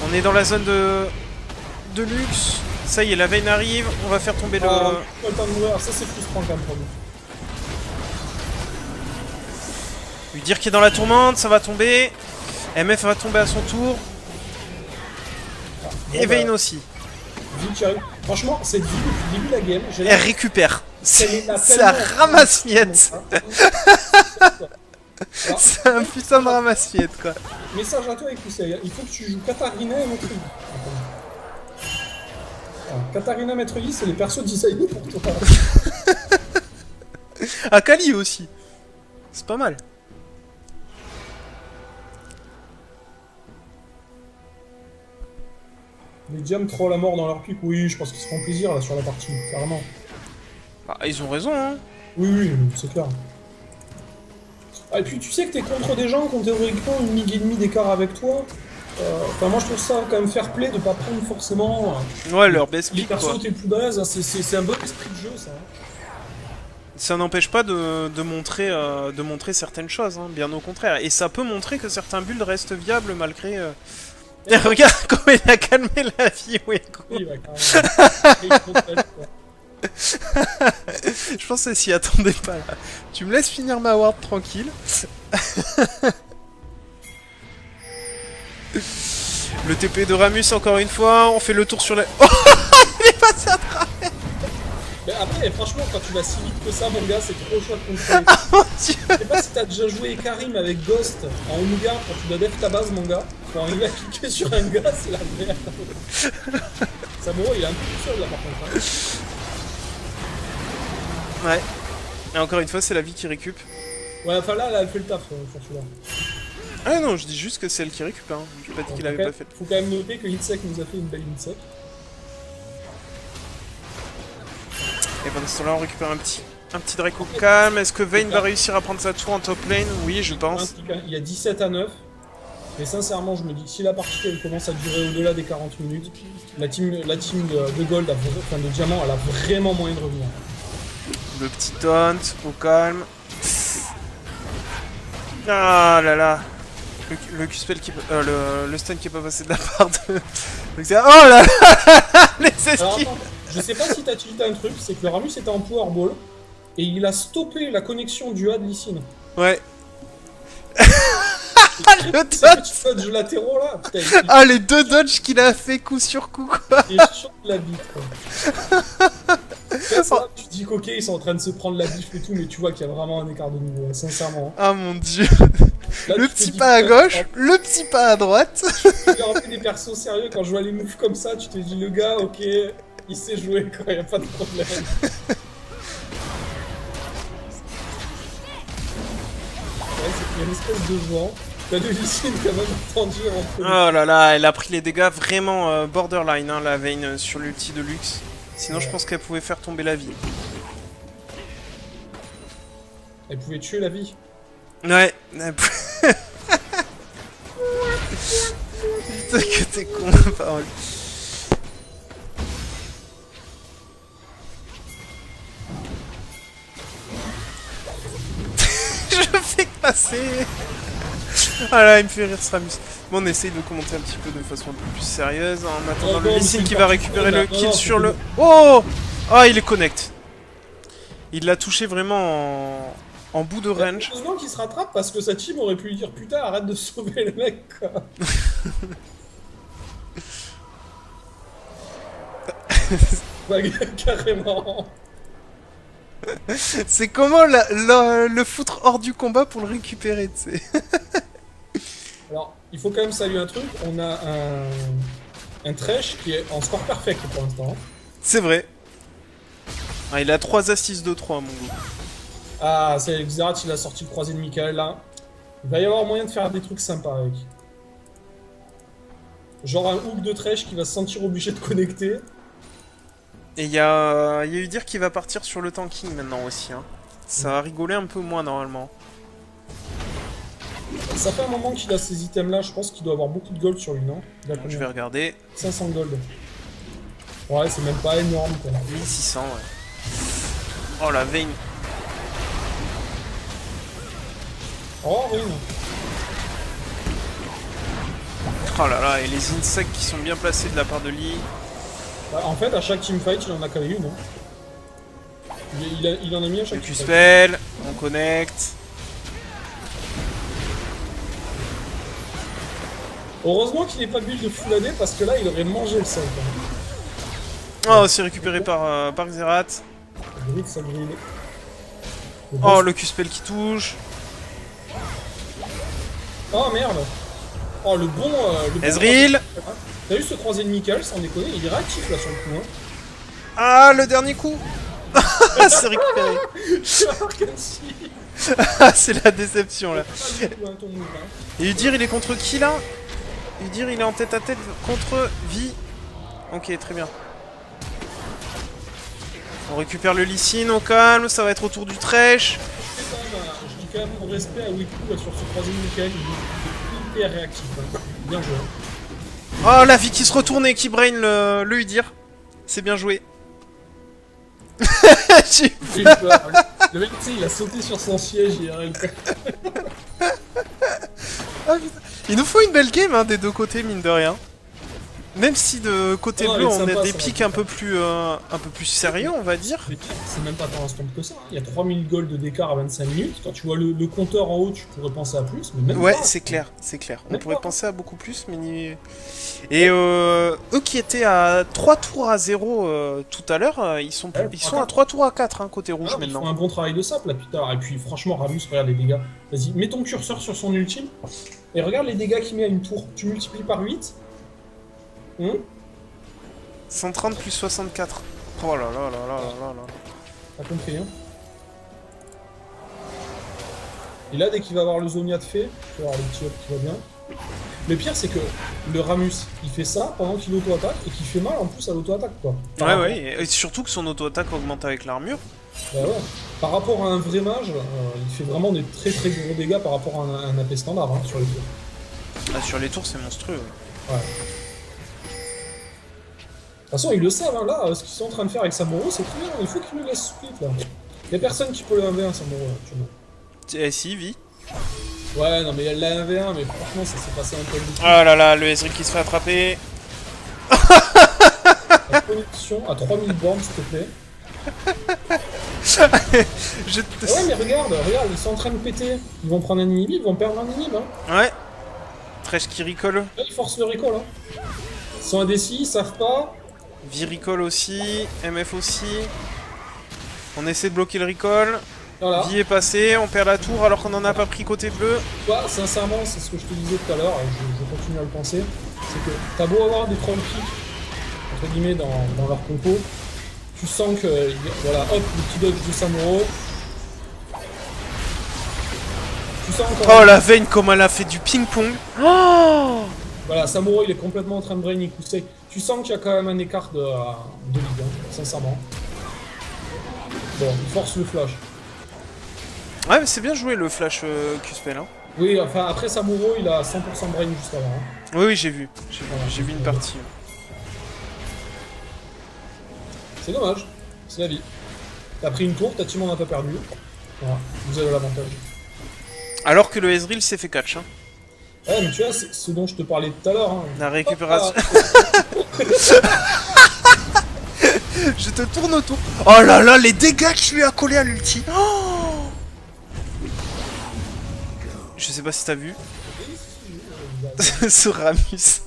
On est dans la zone de Lux. Ça y est, la Vayne arrive. On va faire tomber le... Pas le temps de mourir, ça c'est frustrant quand même pour lui. Lui dire qu'il est dans la tourmente, ça va tomber. MF va tomber à son tour. Et Vayne aussi. Vie qui arrive. Franchement, cette vie depuis le début de la game, j'ai Elle récupère. qu'elle est C'est un tellement- ramasse-miettes. Alors, C'est un putain de ramasse-miettes, quoi. message à toi, écoute, il faut que tu joues Katarina et Maître Yi. Alors, Katarina, Maître Yi, c'est les persos designés pour toi. Ah, Kali aussi. C'est pas mal. Les diams troll à mort dans leur pic, oui, je pense qu'ils se font plaisir là sur la partie, carrément. Bah, ils ont raison, hein. Oui, oui, c'est clair. Ah, et puis tu sais que t'es contre des gens qui ont théoriquement une ligue et demie d'écart avec toi. Enfin, moi je trouve ça quand même fair play de pas prendre forcément Ouais, leur best les pick, quoi. persos où t'es le plus balèze, hein. C'est un bon esprit de jeu ça. Hein. Ça n'empêche pas de montrer certaines choses, hein, bien au contraire. Et ça peut montrer que certains builds restent viables malgré... Et regarde comment il a calmé la vie, Weku. Oui, bah, carrément. Et ils font ça, quoi. Je pense que s'y attendait pas, là. Tu me laisses finir ma ward tranquille. Le TP de Ramus, encore une fois. On fait le tour sur la... Oh, il est passé à travers. Mais après, franchement, quand tu vas si vite que ça, mon gars, c'est trop chaud de contrôler. Mon Dieu. Je sais pas si t'as déjà joué Karim avec Ghost en Omega quand tu dois def ta base, mon gars. Pour arriver à cliquer sur un gars, c'est la merde. Samuro, il est un peu tout seul là par contre. Hein. Ouais. Et encore une fois, c'est la vie qui récup. Ouais, enfin là, elle fait le taf sur celui-là. Ah non, je dis juste que c'est elle qui récup, hein. Je pas dit qu'il avait pas fait. Faut quand même noter que Hitsec nous a fait une belle Hitsec. Et pendant ce temps-là, on récupère un petit Draco calme. Est-ce que Vayne va réussir à prendre sa tour en top lane? Oui, je pense. Il y a 17 à 9. Mais sincèrement, je me dis que si la partie elle commence à durer au-delà des 40 minutes, la team de Gold, enfin de Diamant, elle a vraiment moyen de revenir. Le petit taunt, au calme. Ah là là. Le Q-spell qui... le stun qui est pas passé de la part de... Oh là là. Les Alors esquives. attends, je sais pas si t'as tilté un truc, c'est que le Ramus était en powerball et il a stoppé la connexion du A de Lysine. Ouais. Le C'est que dodge. tu dodges latéraux là, putain, Ah, les deux dodges qu'il a fait coup sur coup, quoi. il est sur la bite quoi. Là, ça, tu te dis qu'ok, ils sont en train de se prendre la bifle et tout, mais tu vois qu'il y a vraiment un écart de niveau, hein, sincèrement. Ah mon dieu. Là, Le tu te petit dis, pas à putain, gauche, le petit pas à droite. Tu as fait des persos sérieux, quand je vois les moves comme ça, tu te dis le gars, ok, il sait jouer quoi, y a pas de problème. Ouais, c'est qu'il y a une espèce de vent. T'as de Lysine quand même tendu entre Oh là là, elle a pris les dégâts vraiment borderline, hein, la Vayne sur l'ulti de Lux. Sinon, je pense qu'elle pouvait faire tomber la vie. Elle pouvait tuer la vie. Ouais. Putain que t'es con, parole. Je fais que passer. Ah là, il me fait rire ce Ramus. Bon, on essaye de commenter un petit peu de façon un peu plus sérieuse en attendant Oh, le non, Lee mais Sin c'est qui une va partie récupérer de- le non, kill non, sur c'est le... que- Oh. Ah, il est connect. Il l'a touché vraiment en bout de range. Heureusement qu'il se rattrape parce que sa team aurait pu lui dire putain arrête de sauver le mec quoi. Ouais, carrément. C'est comment le foutre hors du combat pour le récupérer, tu sais. Alors, il faut quand même saluer un truc, on a un Thresh qui est en score perfect pour l'instant. C'est vrai. Ah, il a 3 assists de 3, mon gars. Ah, c'est Xerath, il a sorti le croisé de Michael là. Il va y avoir moyen de faire des trucs sympas avec. Genre un hook de Thresh qui va se sentir obligé de connecter. Et il y a Udyr qui va partir sur le tanking maintenant aussi. Hein. Ça va rigoler un peu moins normalement. Ça fait un moment qu'il a ces items là, je pense qu'il doit avoir beaucoup de gold sur lui, non? Il a Donc, je combien vais regarder. 500 gold. Ouais, c'est même pas énorme quoi. 1600, ouais. Oh la veine. Oh, oui. Oh là là, et les insectes qui sont bien placés de la part de Lee. Bah, en fait, à chaque teamfight, il en a quand même une. Hein. Il en a mis à Le chaque Q-spell, on connecte. Heureusement qu'il n'est pas build de full AD parce que là, il aurait mangé le sol. Quand même. Oh, c'est récupéré par Xerath. Ça grille, ça grille. Le Oh, boss- le Q-spell qui touche. Oh merde. Oh, le bon. Ezreal. T'as vu ce croisé de Michael, sans déconner, il est réactif là sur le coup. Hein. Ah, le dernier coup. C'est récupéré. Ah, c'est la déception là. Et Udyr, il est contre qui là? Udyr, il est en tête à tête contre Vi. Ok, très bien. On récupère le Lee Sin au calme, ça va être autour du Thresh. Je dis quand même mon respect à Wiku là, sur ce croisé de Michael, il est hyper réactif. Hein. Bien joué. Oh, la vie qui se retourne et qui brain le Udyr. C'est bien joué. J'ai- J'ai eu peur. Le mec, tu sais, il a sauté sur son siège et Ah, putain. Il nous faut une belle game hein, des deux côtés, mine de rien. Même si de côté Oh, bleu, elle est on sympa, a des ça, pics ouais. un peu plus sérieux, on va dire. Mais c'est même pas tant instant que ça. Il y a 3000 gold d'écart à 25 minutes. Quand tu vois le compteur en haut, tu pourrais penser à plus, mais même Ouais, pas. c'est clair, c'est clair. On Même pourrait pas. penser à beaucoup plus, mais... Et eux qui étaient à 3 tours à 0 tout à l'heure, ils sont à 3 tours à 4 hein, côté rouge Ah, ils font maintenant. un bon travail de sap là, putain. Et puis franchement, Ramus, regarde les dégâts. Vas-y, mets ton curseur sur son ultime. Et regarde les dégâts qu'il met à une tour. Tu multiplies par 8. 130 plus 64. Oh là là là là là là là. T'as compris, hein. Et là, dès qu'il va avoir le Zonia de fait, tu vas avoir le petit up qui va bien. Le pire, c'est que le Ramus, il fait ça pendant qu'il auto-attaque et qu'il fait mal en plus à l'auto-attaque, quoi. Par Ouais, rapport- ouais, et surtout que son auto-attaque augmente avec l'armure. Bah ouais. Par rapport à un vrai mage, il fait vraiment des très très gros dégâts par rapport à un AP standard hein, sur les tours. Ah, sur les tours, c'est monstrueux. Ouais. Ouais. De toute façon, ils le savent, hein, là, ce qu'ils sont en train de faire avec Samuro, c'est très bien, il faut qu'ils le laissent split, là. Y'a personne qui peut le 1v1, Samuro, actuellement. Eh si, Vi. Ouais, non, mais il y a le 1v1, mais franchement, ça s'est passé un peu de Oh là là, le Ezreal qui se fait attraper. La connexion à 3000 bornes, s'il te plaît. Je Ah ouais, mais regarde, ils sont en train de péter. Ils vont prendre un inhib, ils vont perdre un inhib, hein. Ouais. Thresh qui recall. Là, ils forcent le recall, hein. Ils sont indécis, ils savent pas. Vi recall aussi. MF aussi. On essaie de bloquer le recall. Voilà. Vi est passé, on perd la tour alors qu'on en a pas pris côté bleu. Toi, sincèrement, c'est ce que je te disais tout à l'heure, et je continue à le penser, c'est que t'as beau avoir des troll picks, entre guillemets, dans leur compo, tu sens que, voilà, hop, le petit dodge de Samuro. Tu sens encore... Oh la veine comme elle a fait du ping-pong. Oh Voilà, Samuro, il est complètement en train de brain Ikusei. Tu sens qu'il y a quand même un écart de lead, hein, sincèrement. Bon, il force le flash. Ouais mais c'est bien joué le flash Q-spell hein. Oui, enfin, après Samuro, il a 100% brain juste avant. Hein. Oui oui j'ai vu Voilà. j'ai vu une partie. C'est dommage, c'est la vie. T'as pris une tour, ta team en a pas perdu. Voilà, vous avez l'avantage. Alors que le Ezreal s'est fait catch hein. Ouais, mais tu vois, c'est ce dont je te parlais tout à l'heure. Hein. La récupération. Ah, Je te tourne autour. Oh là là, les dégâts que je lui ai collés à l'ulti. Oh, je sais pas si t'as vu ce Ramus.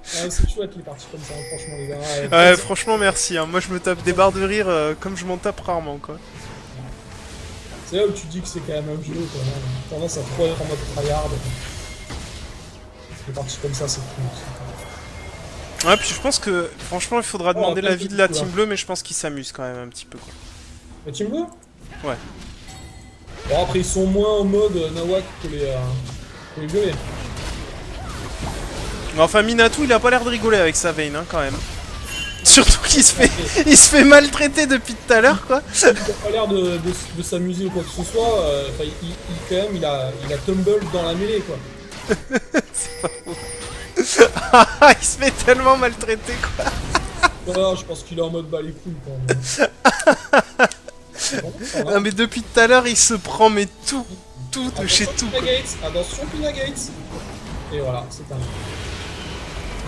c'est chouette les parties comme ça, hein, franchement, les gars. Ouais, franchement, merci. Hein. Moi, je me tape des barres de rire comme je m'en tape rarement, quoi. C'est là où tu dis que c'est quand même un jeu, quoi. Hein. Tendance à trop être en mode tryhard. Les parties comme ça, c'est cool. Ouais, puis je pense que, franchement, il faudra demander la l'avis de la place de Team tout, Bleue, mais je pense qu'ils s'amusent quand même un petit peu, quoi. La Team Bleu? Ouais. Bon, après, ils sont moins en mode Nawak que les violets. Mais enfin, Minato, il a pas l'air de rigoler avec sa veine, hein, quand même. Surtout qu'il se fait, il se fait maltraiter depuis tout à l'heure, quoi. Il a pas l'air de s'amuser ou quoi que ce soit. Enfin, quand même, il a tumble dans la mêlée, quoi. C'est pas faux. Il se fait tellement maltraiter, quoi. Voilà, je pense qu'il est en mode bas les couilles, quand même. Bon, ça va. Non, mais depuis tout à l'heure, il se prend, mais tout de chez Attention, tout, Pina quoi. Gates, attention Pina Gates. Et voilà, c'est un.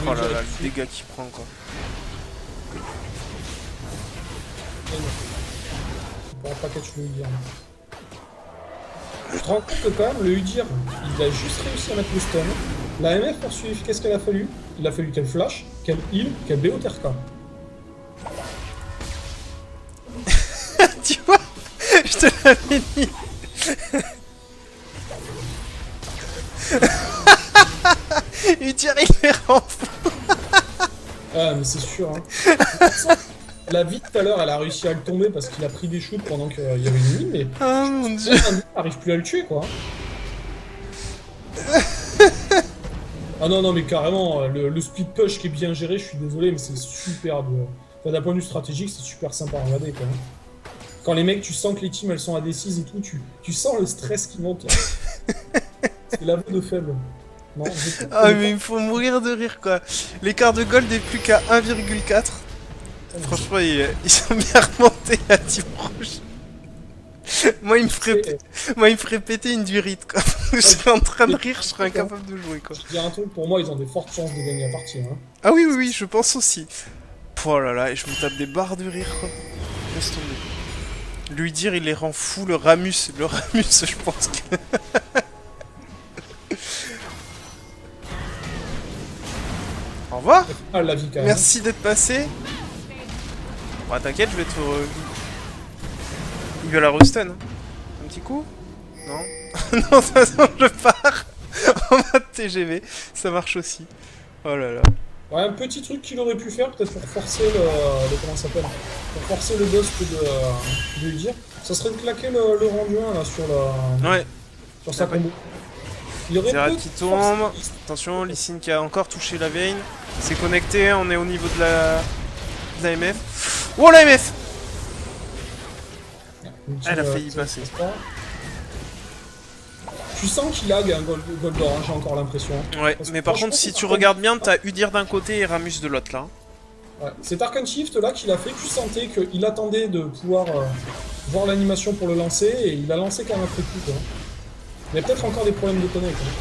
Oh là là, le dégât qu'il prend, quoi. Bon, pas catch le Udir. Je te rends compte que quand même, le Udir, il a juste réussi à mettre le stun. La MF poursuit, qu'est-ce qu'elle a fallu? Il a fallu qu'elle flash, qu'elle heal, qu'elle BO TRK. Tu vois, je te l'avais dit. Udir, il les rend fou. Ah, mais c'est sûr, hein. La vie tout à l'heure, elle a réussi à le tomber parce qu'il a pris des shoots pendant qu'il y avait une mine, mais Oh mon dieu. il n'arrive plus à le tuer, quoi. Ah non, non, mais carrément, le split push qui est bien géré, je suis désolé, mais c'est super de... Enfin, d'un point de vue stratégique, c'est super sympa à regarder, quoi. Quand les mecs, tu sens que les teams, elles sont à D6 et tout, tu sens le stress qui monte. C'est l'aveu de faible. Non, Ah mais il me faut mourir de rire, quoi. L'écart de gold est plus qu'à 1,4. Franchement, ils sont bien remontés la team rouge. Moi, il me ferait péter une durite, quoi. Je serais en train de rire, je serais incapable de jouer, quoi. Je dis un truc, pour moi, ils ont des fortes chances de gagner la partie. Hein. Ah oui, oui, oui, je pense aussi. Oh là là, et je me tape des barres de rire, quoi. Laisse tomber. Lui dire, il les rend fous, le Ramus, je pense que... Au revoir. Ah, la vie, quand même. Merci d'être passé. Bon, t'inquiète, je vais te... Il veut la restun. Hein. Un petit coup. Non. Non, de toute façon, je pars en mode TGV. Ça marche aussi. Oh là là. Ouais, un petit truc qu'il aurait pu faire, peut-être pour forcer le comment ça s'appelle, pour forcer le ghost de lui dire, ça serait de claquer le rendu 1 là Ouais. sur sa combo. Il aurait Zerat peut-être qui tombe. forcé- Attention, Lee Sin qui a encore touché la veine. C'est connecté, on est au niveau de la MF. Oh la MF. Elle a failli y passer. Tu sens qu'il lag un gold d'or, hein, j'ai encore l'impression. Ouais, Parce que mais par franchement, contre, si c'est tu Arcane- regardes bien, t'as Udyr d'un côté et Ramus de l'autre là. Ouais. Cet Arcane Shift là qu'il a fait, tu sentais qu'il attendait de pouvoir voir l'animation pour le lancer et il a lancé quand même après coup. Quoi. Il y a peut-être encore des problèmes de connect. Hein.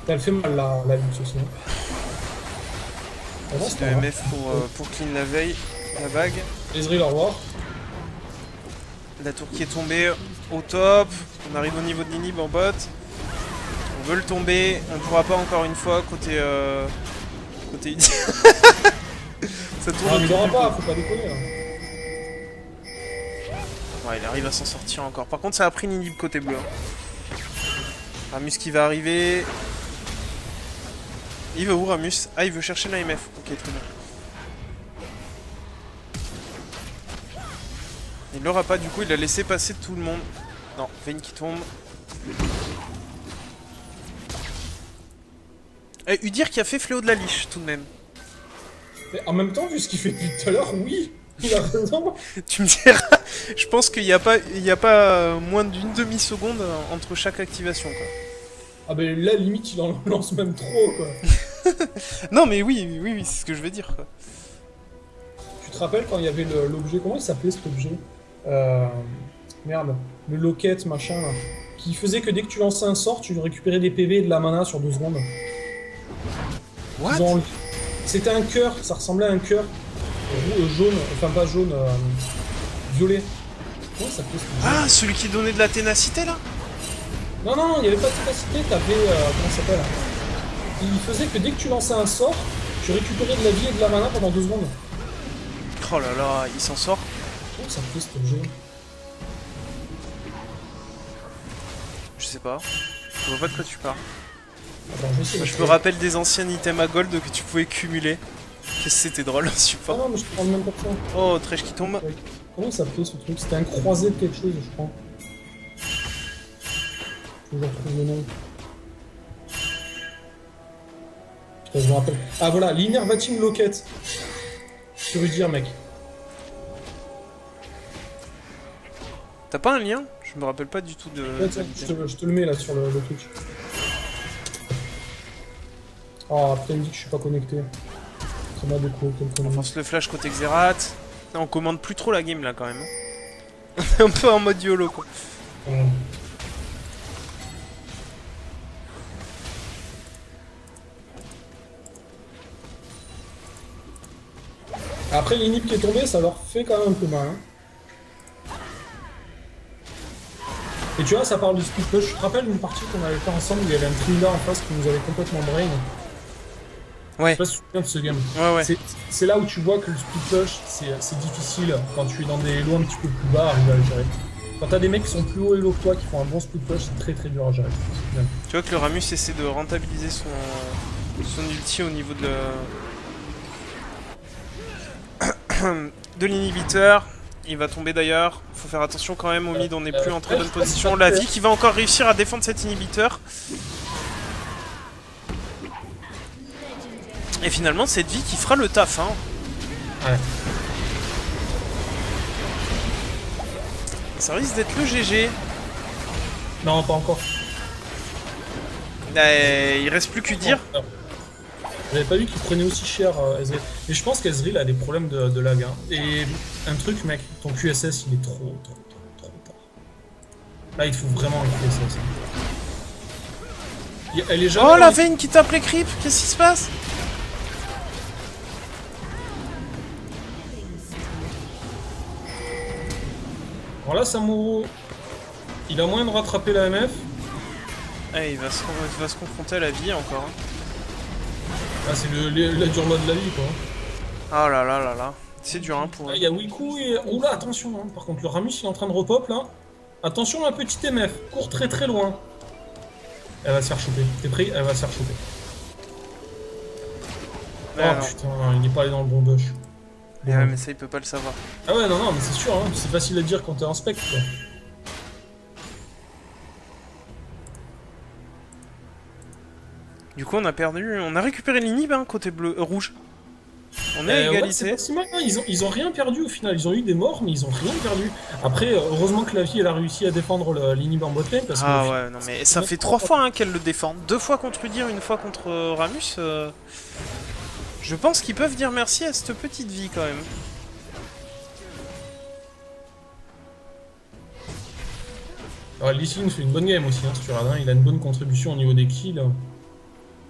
Elle fait mal la lutte aussi. Hein. Ah, Petit de MF pour clean la veille, la bague. Ezreal, au revoir. La tour qui est tombée au top. On arrive au niveau de l'inhib en bot. On veut le tomber. On pourra pas encore une fois côté côté Udyr. Ça tourne Ah, mais il autour aura du pas, pot. faut pas déconner. Hein. Ouais, il arrive à s'en sortir encore. Par contre, ça a pris une inhib côté bleu. Hein. Ramus qui va arriver. Il veut où Ramus? Ah, il veut chercher l'AMF. Ok, très bien. Il l'aura pas, du coup, il a laissé passer tout le monde. Non, Vayne qui tombe. Et Udyr qui a fait fléau de la liche, tout de même. Mais en même temps, vu ce qu'il fait depuis tout à l'heure, oui, il a raison. Tu me diras, je pense qu'il n'y a pas, moins d'une demi-seconde entre chaque activation, quoi. Ah ben là, limite, il en lance même trop, quoi. Non, mais oui, c'est ce que je veux dire, quoi. Tu te rappelles quand il y avait l'objet, comment il s'appelait cet objet Merde, le locket, machin, là, qui faisait que dès que tu lançais un sort, tu récupérais des PV et de la mana sur 2 secondes. What? C'était un cœur, ça ressemblait à un cœur jaune, enfin pas jaune, violet. Comment ça s'appelait ce jeu? Ah, celui qui donnait de la ténacité là? Non, non, il n'y avait pas de capacité, t'avais. Comment ça s'appelle? Il faisait que dès que tu lançais un sort, tu récupérais de la vie et de la mana pendant 2 secondes. Oh là là, il s'en sort. Comment ça s'appelait ce jeu? Je sais pas. Je vois pas de quoi tu parles. Attends, je vais essayer de Je me trouver. rappelle des anciens items à gold que tu pouvais cumuler. Qu'est-ce que c'était drôle, Ah super. non, mais je te parle même pas de ça. Oh, Trèche qui tombe. Comment ça s'appelait ce truc? C'était un croisé de quelque chose, je crois. Faut que je retrouve le nom. Putain, je me rappelle. Ah voilà, l'Innervating Locket. Que veux dire, mec? T'as pas un lien? Je me rappelle pas du tout de... Ouais, tiens, je te le mets là sur le truc. Ah, après il me dit que je suis pas connecté. Ça m'a déco, quel On connerie. force le flash côté Xerath. Non, on commande plus trop la game là quand même. On est un peu en mode YOLO quoi. Ouais. Après l'inhib qui est tombé, ça leur fait quand même un peu mal. Hein. Et tu vois, ça parle du split push. Je te rappelle une partie qu'on avait fait ensemble où il y avait un Trinidad en face qui nous avait complètement drain. Ouais, Je sais pas si tu te souviens de ce game. ouais. C'est là où tu vois que le split push, c'est difficile quand tu es dans des lots un petit peu plus bas à arriver à le gérer. Quand t'as des mecs qui sont plus haut elo que toi, qui font un bon split push, c'est très très dur à gérer. Bien. Tu vois que le Ramus essaie de rentabiliser son ulti au niveau de l'inhibiteur. Il va tomber d'ailleurs. Faut faire attention quand même au mid, on n'est plus en très bonne position. La vie qui va encore réussir à défendre cet inhibiteur. Et finalement, cette vie qui fera le taf. Hein. Ouais. Ça risque d'être le GG. Non, pas encore. Il reste plus qu'à dire. J'avais pas vu qu'il prenait aussi cher Ezreal. Mais je pense qu'Ezreal a des problèmes de lag. Hein. Et un truc, mec, ton QSS il est trop tard. Là, il te faut vraiment un QSS. Hein. Elle est jamais. Oh la Vayne qui tape les creeps. Qu'est-ce qui se passe? Alors là, Samuro, il a moyen de rattraper la MF. Ah, il va se confronter à la vie encore. Hein. Ah, c'est la dure loi de la vie, quoi. Oh là là là là. C'est dur hein pour... Ah, il y a Wiku et... Oula, attention, hein. Par contre, le Ramus, il est en train de repop, là. Attention, un petit MF. Cours très très loin. Elle va se faire choper. T'es prêt? Elle va se faire choper. Ouais, Oh non. putain, il n'est pas allé dans le bon bush. Ouais, mais ça, il peut pas le savoir. Ah ouais, non, mais c'est sûr, hein. C'est facile à dire quand t'es en spec, quoi. Du coup, on a perdu... On a récupéré l'inhib, hein, côté bleu... rouge. On est à Ouais, égalité. c'est pas si mal, hein. Ils ont rien perdu au final. Ils ont eu des morts, mais ils ont rien perdu. Après, heureusement que la vie, elle a réussi à défendre l'inhib en botlane. Parce Ah que, ouais, non mais ça fait 3 fois hein, qu'elle le défend. 2 fois contre Udyr, 1 fois contre Ramus. Je pense qu'ils peuvent dire merci à cette petite vie quand même. Alors, Lee Sin fait une bonne game aussi, hein, si tu regardes. Hein. Il a une bonne contribution au niveau des kills.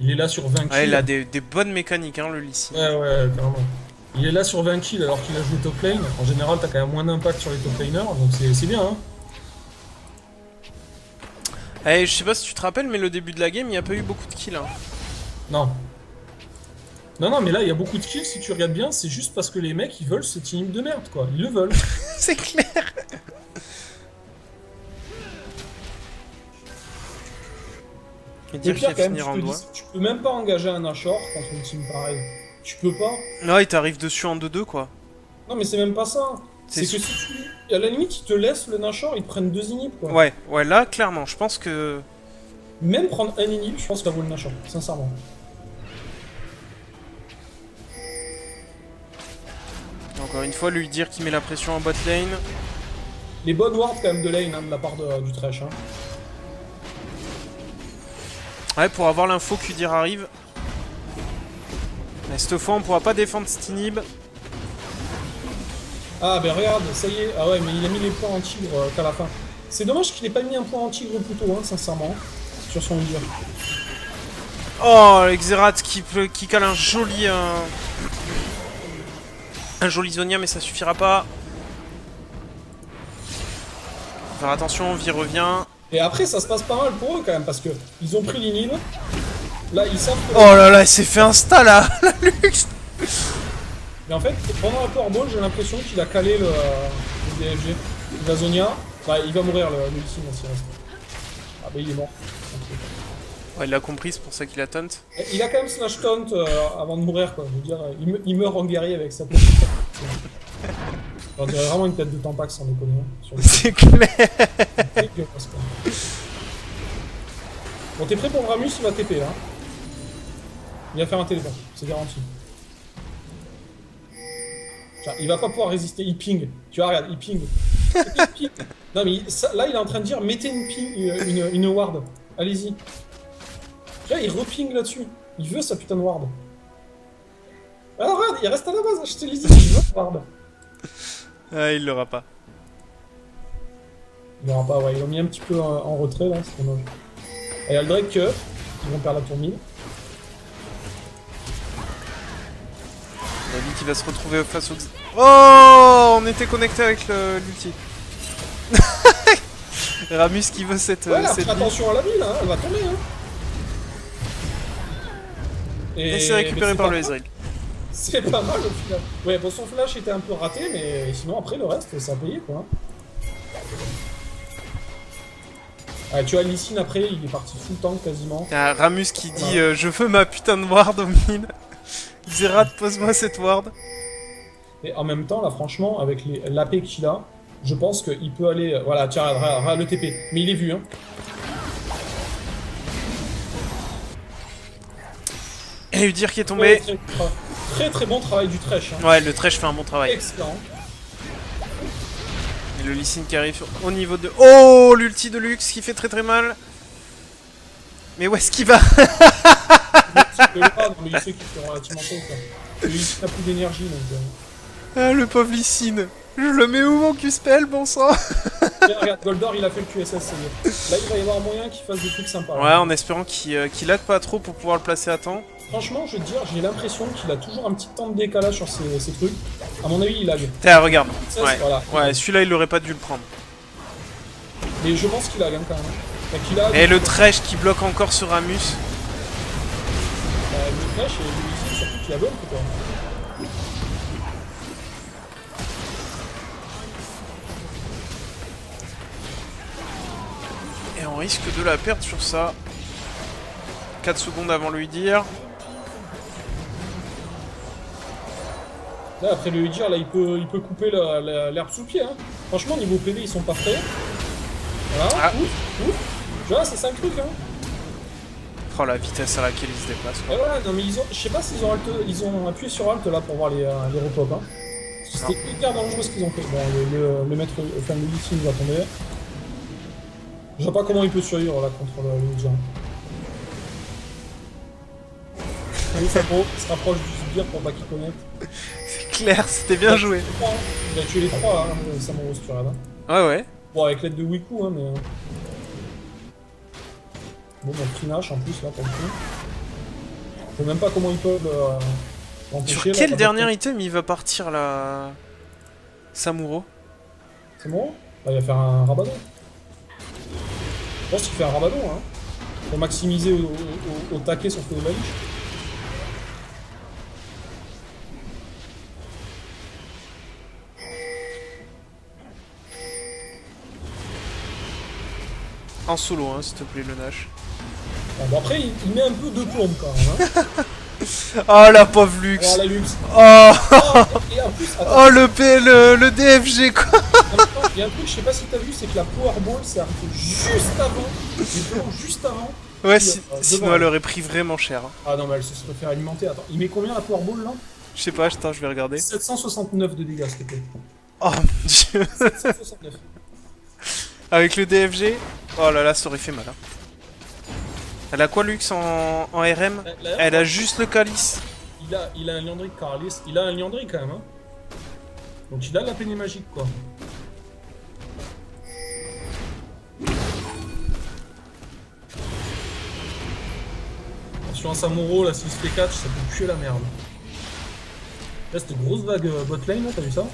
Il est là sur 20 kills. Ouais, il a des bonnes mécaniques, hein, le Lee Sin. Ouais, carrément. Il est là sur 20 kills alors qu'il a joué top lane. En général, t'as quand même moins d'impact sur les top laners, donc c'est bien. Hein. Eh, je sais pas si tu te rappelles, mais le début de la game, il n'y a pas eu beaucoup de kills. Hein. Non. Non, mais là, il y a beaucoup de kills, si tu regardes bien, c'est juste parce que les mecs, ils veulent ce team de merde, quoi. Ils le veulent. C'est clair. Et Et dire qu'il pire, va quand même, finir en doigt. tu peux même pas engager un Nashor contre une team pareille. Tu peux pas. Non, il t'arrive dessus en 2-2 quoi. Non, mais c'est même pas ça. C'est C'est que si tu... À la limite, ils te laissent le Nashor, ils te prennent 2 inhibs, quoi. Ouais, là, clairement, je pense que... Même prendre un inhib, je pense que ça vaut le Nashor, sincèrement. Encore une fois, lui dire qu'il met la pression en bot lane. Les bonnes wards, quand même, de lane, hein, de la part du Thresh. Hein. Ouais, pour avoir l'info qu'Udyr arrive. Mais cette fois, on pourra pas défendre cet inhib. Ah, ben regarde, ça y est. Ah ouais, mais il a mis les points en tigre qu'à la fin. C'est dommage qu'il ait pas mis un point en tigre plus tôt, hein, sincèrement, sur son dire. Oh, Xerath qui cale un joli... un joli Zonia, mais ça suffira pas. Faut faire attention, Vi revient. Et après, ça se passe pas mal pour eux quand même, parce que ils ont pris l'inhibe. Là, ils savent que... Oh là là, il s'est fait insta là, la luxe. Mais en fait, pendant la Power Ball, j'ai l'impression qu'il a calé le DFG. La Zonia, bah, il va mourir le Lee Sin s'il reste. Ah bah il est mort. Ouais, il l'a compris, c'est pour ça qu'il a taunt. Il a quand même slash taunt avant de mourir quoi. Je veux dire, il meurt en guerrier avec sa petite. On dirait vraiment une tête de Tampax sans déconner. Sur le C'est clair. dégueulasse, quoi. Bon, t'es prêt pour Ramus, il va TP là. Il va faire un téléport, c'est garanti. Genre, il va pas pouvoir résister, il ping. Tu vois, regarde, il ping. Il ping. Non mais là, il est en train de dire, mettez une ping, une ward. Allez-y. Là, il reping là-dessus. Il veut sa putain de ward. Alors regarde, il reste à la base, je te l'ai dit, il veut la ward. Ah, il l'aura pas. Il n'aura pas, ouais, ils l'ont mis un petit peu en retrait là, c'est dommage. Et il y a le Drake ils vont perdre la tour mid. David qui va se retrouver face au... Oh, on était connecté avec l'ulti. Ramus qui veut cette... Ouais, là, cette fais attention à la ville, hein, elle va tomber. Hein. Et c'est récupéré par le Ezreal. C'est pas mal au final. Ouais, bon, son flash était un peu raté, mais sinon après le reste, ça a payé quoi. Ah, tu vois, Lee Sin après, il est parti full tank quasiment. Ah, Ramus qui dit je veux ma putain de ward au mid. Xerath, pose-moi cette ward. Et en même temps, là, franchement, avec l'AP qu'il a, je pense qu'il peut aller. Voilà, tiens, regarde le TP. Mais il est vu, hein. Et Udyr qui est tombé. Très bon travail du Thresh. Hein. Ouais, le Thresh fait un bon travail. Excellent. Et le Lee Sin qui arrive au niveau de... Oh, l'ulti de Lux qui fait très mal. Mais où est-ce qu'il va? Non, mais il sait qu'il fait relativement tôt, quoi. Il n'a plus d'énergie, donc... Ah, le pauvre Lee Sin. Je le mets où mon Q-spell, bon sang? Regarde, Goldor, il a fait le QSS, ça y est. Là, il va y avoir moyen qu'il fasse des trucs sympas. Ouais, en espérant qu'il lag pas trop pour pouvoir le placer à temps. Franchement, je veux dire, j'ai l'impression qu'il a toujours un petit temps de décalage sur ces trucs. À mon avis, il lag. Tiens, regarde. Ça, Ouais, voilà. ouais, celui-là, il aurait pas dû le prendre. Mais je pense qu'il lag hein, quand même. Donc, il lag, Et le Thresh qui bloque encore sur Ramus. le Thresh et le Lee Sin, surtout qu'il a bon, quoi. Et on risque de la perdre sur ça. 4 secondes avant lui dire. Là, après le Udyr, là, il peut couper l'herbe sous le pied. Hein. Franchement, niveau PV, ils sont pas prêts. Voilà, Ah. ouf. Tu vois, c'est 5 trucs. Hein. Oh, la vitesse à laquelle il se déplace. Et voilà, non mais je sais pas s'ils ont appuyé sur Alt là pour voir les repop. Hein. Parce que c'était hyper dangereux ce qu'ils ont fait. Bon, le maître, enfin le Lee Sin va tomber. Je sais pas comment il peut survivre là contre le Udyr. Il se rapproche du sbire pour pas qu'il connecte. C'est clair, c'était bien joué. Il a tué les 3 hein, Samurai Sturad. Hein. Ouais, ouais. Bon, avec l'aide de Wiku, hein, mais. Bon, bah, Trinash en plus, là, pour le coup. Je sais même pas comment ils peuvent l'empêcher. Sur quel dernier item il va partir là, Samuro? C'est bon? Bah, il va faire un Rabadon. Je pense qu'il fait un Rabadon, hein. Pour maximiser au taquet son feu de la liche. En solo, hein, s'il te plaît, le Nash. Bon, après, il met un peu de plombe quand même. Hein. Oh la pauvre Lux. Alors, la luxe. Oh, Et en plus, attends, oh le DFG quoi. il y a un truc, je sais pas si t'as vu, c'est que la Powerball s'est arrêtée juste avant. Les plombs juste avant. Ouais, Devant sinon elle aurait pris vraiment cher. Hein. Ah non, mais elle se serait fait alimenter. Attends, il met combien la Powerball là? Je sais pas, attends, je vais regarder. 769 de dégâts, s'il te plaît. Oh mon dieu. 769. Avec le DFG. Oh là là, ça aurait fait mal. Hein. Elle a quoi Lux en RM? Elle a juste le calice. Il a un Liandry Caralis. Il a un Liandry quand même. Hein. Donc il a la peignée magique quoi. Sur un Samuro, là, s'il se fait catch, ça peut puer la merde. Là, cette grosse vague botlane, là, t'as vu ça?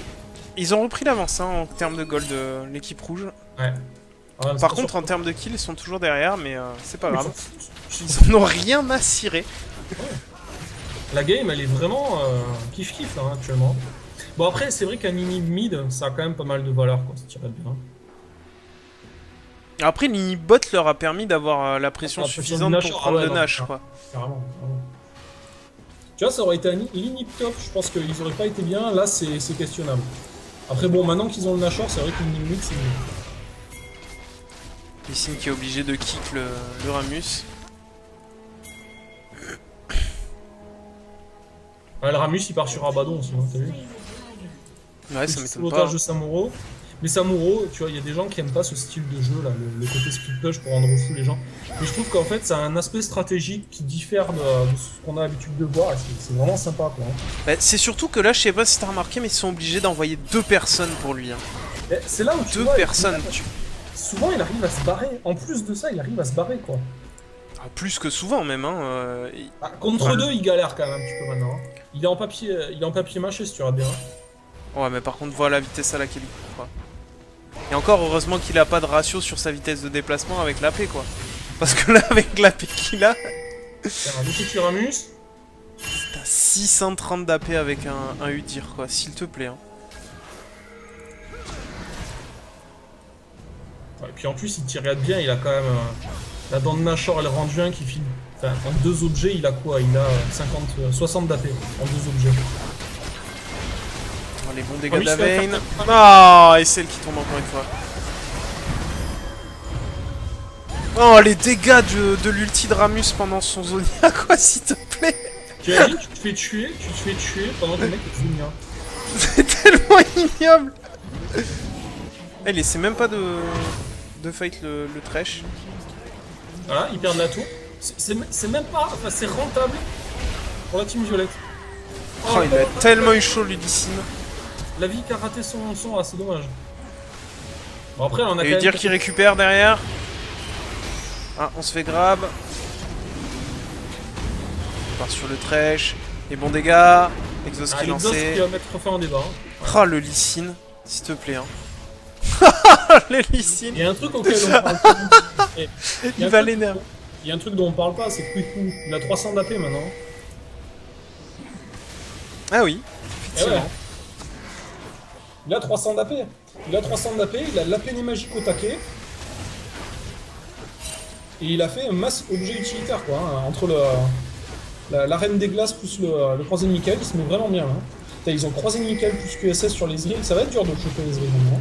Ils ont repris l'avance hein, en termes de gold, l'équipe rouge. Ouais. Ah, Par contre, en termes de kills, ils sont toujours derrière, mais c'est pas grave. ils Ils n'ont rien à cirer. La game, elle est vraiment kiff-kiff, là, hein, actuellement. Bon, après, c'est vrai qu'un inhib mid, ça a quand même pas mal de valeur, quoi, ça tirait bien. Après, l'inhib-bot leur a permis d'avoir la pression La pression suffisante de pour Nash, prendre ah ouais, le non, Nash, non. quoi. Carrément. Tu vois, ça aurait été un inhib top, je pense qu'ils auraient pas été bien, là, c'est questionnable. Après, bon, maintenant qu'ils ont le Nashor, c'est vrai que l'inhib mid, c'est mieux. Lee Sin qui est obligé de kick le Ramus. Ouais, le Ramus, il part sur Abaddon aussi, hein, t'as vu? Ouais, ça m'étonne pas. L'otage de Samuro. Mais Samuro, tu vois, il y a des gens qui aiment pas ce style de jeu, là, le côté split push pour rendre fou les gens. Mais je trouve qu'en fait, ça a un aspect stratégique qui diffère de ce qu'on a l'habitude de voir, et c'est vraiment sympa, quoi. Bah, c'est surtout que là, je sais pas si t'as remarqué, mais ils sont obligés d'envoyer 2 personnes pour lui. Hein. C'est là où tu 2 vois, personnes. souvent, il arrive à se barrer. En plus de ça, il arrive à se barrer, quoi. Ah, plus que souvent, même. Hein. Ah, contre deux, il galère quand même un petit peu maintenant. Hein. Il est en papier mâché, si tu regardes bien. Ouais, mais par contre, voilà la vitesse à laquelle il court, quoi. Et encore, heureusement qu'il a pas de ratio sur sa vitesse de déplacement avec l'AP, quoi. Parce que là, avec l'AP qu'il a... Tiens, un petit Ramus. T'as 630 d'AP avec un Udyr, quoi, s'il te plaît. Hein. Ouais, et puis en plus, il tire bien, il a quand même la dent de Nashor et le Randuin qui file. Enfin, en 2 objets, il a quoi? Il a 60 d'AP en 2 objets. Oh, les bons Ah dégâts oui, d'Avain. Ah, et celle qui tombe encore une fois. Oh, les dégâts de l'ulti de Ramus pendant son Zonia, quoi, s'il te plaît. Tu as dit, tu te fais tuer pendant que le mec est Zonia. C'est tellement ignoble. Il essaie même pas de fight le Thresh. Voilà, ils perdent la tour. C'est même pas... Enfin, c'est rentable pour la team violette. Oh, il a tellement eu chaud, Ludicine. La vie qu'a raté son son, c'est dommage. Bon, après, on a Et quand Udyr même... qui récupère derrière. Ah, on se fait grab. On part sur le Thresh. Les bons dégâts. Exhaust qui est Exhaust qui lancé. va mettre fin au débat. Hein. Oh, le Lee, s'il te plaît. Hein. Le Lee. Il y a un truc auquel on parle pas. Il va l'énerver. Il y a un truc dont on parle pas, c'est que Quick, il a 300 d'AP maintenant. Ah oui, Eh ouais. effectivement. Il a 300 d'AP. Il a 300 d'AP, il a l'APN magique au taquet. Et il a fait un masse objet utilitaire, quoi. Hein, entre la reine des glaces plus le croisé de Michael, il se met vraiment bien là. Putain, ils ont croisé de Michael plus QSS sur les îles, ça va être dur de choper les îles maintenant.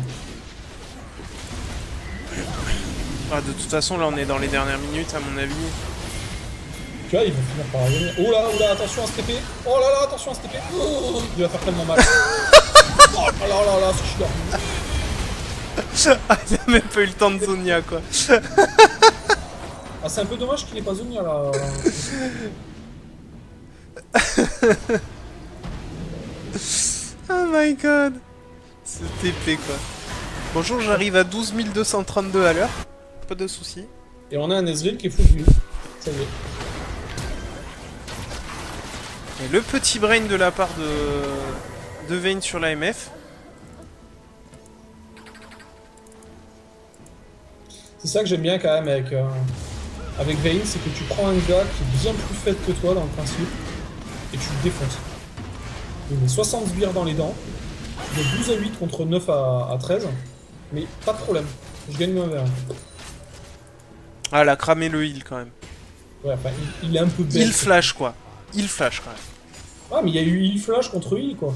Ah, de toute façon, là, on est dans les dernières minutes, à mon avis. Tu vois, ils vont finir par revenir. Oh là, attention à ce TP. Oh là là, attention à ce TP. Oh, il va faire tellement mal. Oh là, c'est chiant. Ah, il a même pas eu le temps de Zonia, quoi. Ah, c'est un peu dommage qu'il ait pas Zonia là. Oh my god. Ce TP, quoi. Bonjour, j'arrive à 12 232 à l'heure. Pas de soucis. Et on a un Ezreal qui est full build. Ça y est. Et le petit brain de la part de Vayne sur la MF. C'est ça que j'aime bien quand même avec Vayne, c'est que tu prends un gars qui est bien plus faible que toi dans le principe, et tu le défonces. Il met 60 sbires dans les dents, de 12 à 8 contre 9 à 13, mais pas de problème, je gagne un verre. Ah, elle a cramé le heal quand même. Ouais, enfin, il est un peu bête. Il flash, quoi. Il flash quand même. Ah, mais il y a eu heal flash contre heal, quoi.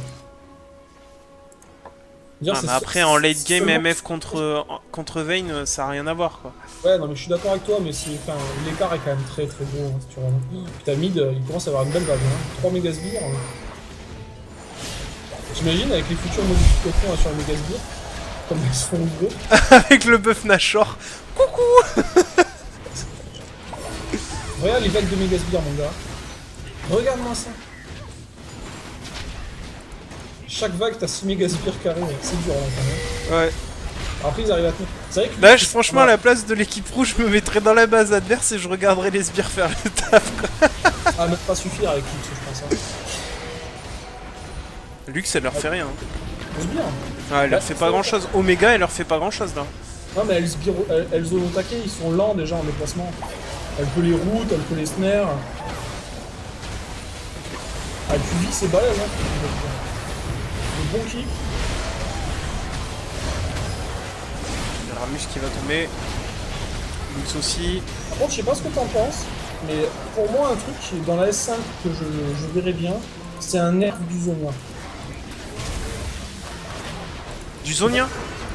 Dire, Ah, mais après, en late game, MF contre Vayne, ça a rien à voir, quoi. Ouais, non, mais je suis d'accord avec toi, mais l'écart est quand même très très gros, hein, si tu regardes. Putain, mid, il commence à avoir une belle vague, hein. 3 mégasbires. Hein. T'imagines avec les futures modifications sur les mégasbires, comme ils se font gros. Avec le buff Nashor. Coucou. Regarde les vagues de mégasbires, mon gars. Regarde-moi ça. Chaque vague, t'as 6 mégasbires carrés, c'est dur, hein, quand même. Ouais. Après, ils arrivent à tenir. C'est vrai que Là, franchement, à la place de l'équipe rouge, je me mettrais dans la base adverse et je regarderais les sbires faire le taf, quoi. Ah, même pas suffire avec Lux, je pense. Hein. Lux, elle leur fait rien. C'est bien. Ah, elle leur fait pas grand chose. Omega, elle leur fait pas grand chose là. Non, mais elles ont attaqué, ils sont lents déjà en déplacement. Elle peut les routes, elle peut les snares. Ah, tu vis, c'est balèze, hein. Le bon kick. Ramus qui va tomber. Lux aussi. Par contre, je sais pas ce que t'en penses, mais pour moi, un truc qui est dans la S5 que je verrais bien, c'est un nerf du Zonia. Du Zonia?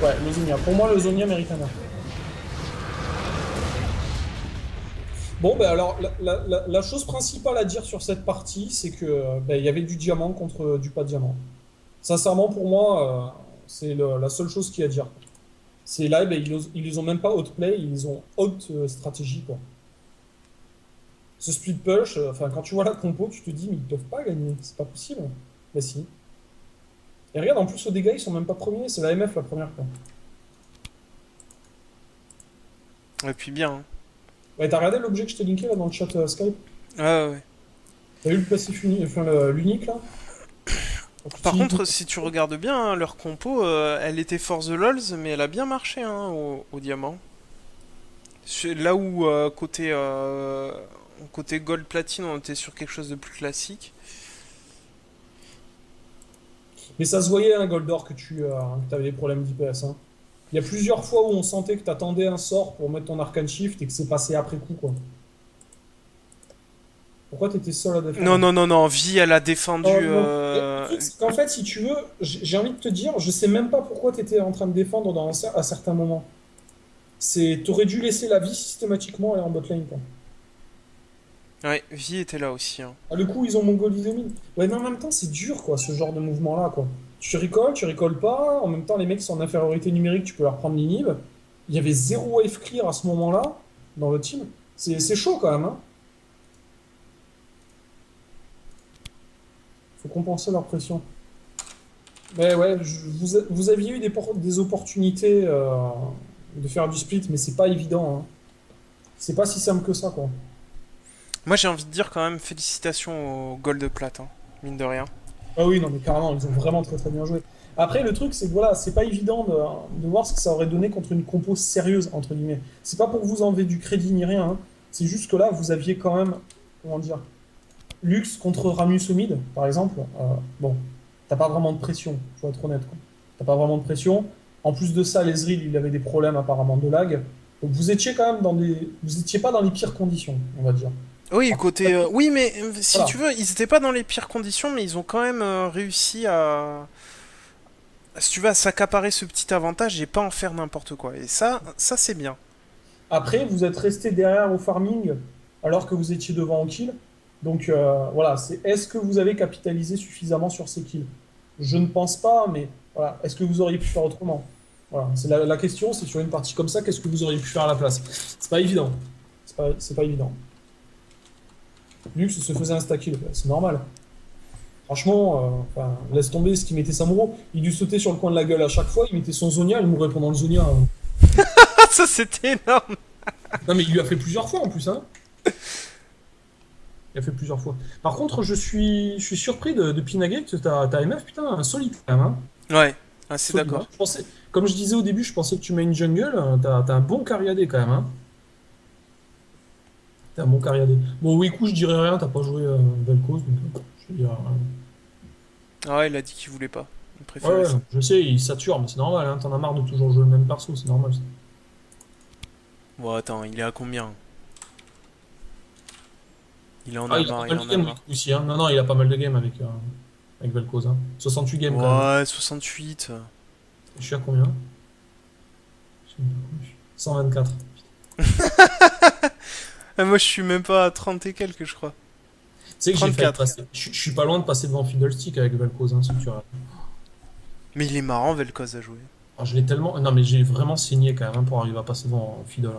Ouais, le Zonia. Pour moi, le Zonia mérite un nerf. Bon, ben alors, la chose principale à dire sur cette partie, c'est que ben, il y avait du diamant contre du pas diamant. Sincèrement, pour moi, c'est la seule chose qu'il y a à dire. C'est là, ben, ils les ont même pas outplay, ils les ont out stratégie, quoi. Ce split push, enfin, quand tu vois la compo, tu te dis, mais ils peuvent pas gagner, c'est pas possible. Ben si. Et regarde, en plus, au dégâts, ils sont même pas premiers, c'est la MF la première, quoi. Et puis bien. Hein. Ouais, t'as regardé l'objet que je t'ai linké là dans le chat Skype? Ah ouais. T'as vu le passif unique, enfin l'unique là? Par contre, si tu regardes bien, hein, leur compo, elle était for the lols, mais elle a bien marché hein, au diamant. Là où côté gold platine, on était sur quelque chose de plus classique. Mais ça se voyait, hein, Goldor, que tu avais des problèmes d'IPS. Hein. Il y a plusieurs fois où on sentait que t'attendais un sort pour mettre ton Arcane Shift et que c'est passé après coup, quoi. Pourquoi t'étais seul à défendre? Non, non, non, non, Vi, elle a défendu... En fait, si tu veux, j'ai envie de te dire, je sais même pas pourquoi t'étais en train de défendre à certains moments. T'aurais dû laisser la vie systématiquement aller en botlane, quoi. Ouais, Vi était là aussi. Hein. Ah, le coup, ils ont mongolisé mid. Ouais, mais en même temps, c'est dur, quoi, ce genre de mouvement-là, quoi. Tu ricoles pas. En même temps, les mecs sont en infériorité numérique, tu peux leur prendre l'inhib. Il y avait zéro wave clear à ce moment-là, dans le team. C'est chaud, quand même, hein. Faut compenser leur pression. Mais ouais, vous aviez eu des opportunités de faire du split, mais c'est pas évident, hein. C'est pas si simple que ça, quoi. Moi, j'ai envie de dire quand même félicitations au Gold Plate, hein, mine de rien. Ah oui, non, mais carrément, ils ont vraiment très très bien joué. Après, le truc, c'est que voilà, c'est pas évident de voir ce que ça aurait donné contre une compo sérieuse, entre guillemets. C'est pas pour vous enlever du crédit ni rien, hein. C'est juste que là, vous aviez quand même, comment dire, Lux contre Ramus au mid, par exemple. Bon, t'as pas vraiment de pression, faut être honnête, quoi. T'as pas vraiment de pression. En plus de ça, Ezreal, il avait des problèmes apparemment de lag. Donc vous étiez quand même vous étiez pas dans les pires conditions, on va dire. Oui, côté... oui, mais si Voilà. tu veux, ils étaient pas dans les pires conditions, mais ils ont quand même réussi à... Si tu veux, à s'accaparer ce petit avantage et pas en faire n'importe quoi. Et ça c'est bien. Après, vous êtes resté derrière au farming alors que vous étiez devant au kill. Donc voilà, est-ce que vous avez capitalisé suffisamment sur ces kills? Je ne pense pas, mais voilà, est-ce que vous auriez pu faire autrement? Voilà, c'est la question, c'est sur une partie comme ça, qu'est-ce que vous auriez pu faire à la place? C'est pas évident. C'est pas évident. Lux se faisait insta-kill, c'est normal. Franchement, enfin, laisse tomber ce qu'il mettait Samuro. Il dû sauter sur le coin de la gueule à chaque fois, il mettait son Zonia, il mourait pendant le Zonia. Hein. Ah, ça c'était énorme. Non, mais il lui a fait plusieurs fois en plus, hein. Il a fait plusieurs fois. Par contre, je suis surpris de Pinagay que ta MF, putain, un solide quand même. Hein. Ouais, ah, c'est Solide, d'accord. hein. Comme je disais au début, je pensais que tu mets une jungle, t'as un bon cariadé quand même. Hein. T'as un bon cariadé. Bon, Wiku, je dirais rien, t'as pas joué Vel'Koz, donc je vais dire rien. Ah ouais, il a dit qu'il voulait pas. Il Ouais, préférait ouais, ça. je sais, il sature, mais c'est normal, hein. T'en as marre de toujours jouer le même perso, c'est normal. Ça. Bon, attends, il est à combien? Il en Ah, a il a marre, pas il mal en de a games marre. aussi, hein. Non, non, il a pas mal de games avec Vel'Koz, hein. 68 games quand même. Ouais, 68. Je suis à combien? 124. Ah, moi, je suis même pas à 30 et quelques, je crois. Tu sais que j'ai failli 34. passer. Je suis pas loin de passer devant Fiddlestick avec Vel'Koz, hein, si tu regardes. Mais il est marrant, Vel'Koz à jouer. Alors, je l'ai tellement. Non, mais j'ai vraiment saigné quand même hein, pour arriver à passer devant Fiddle.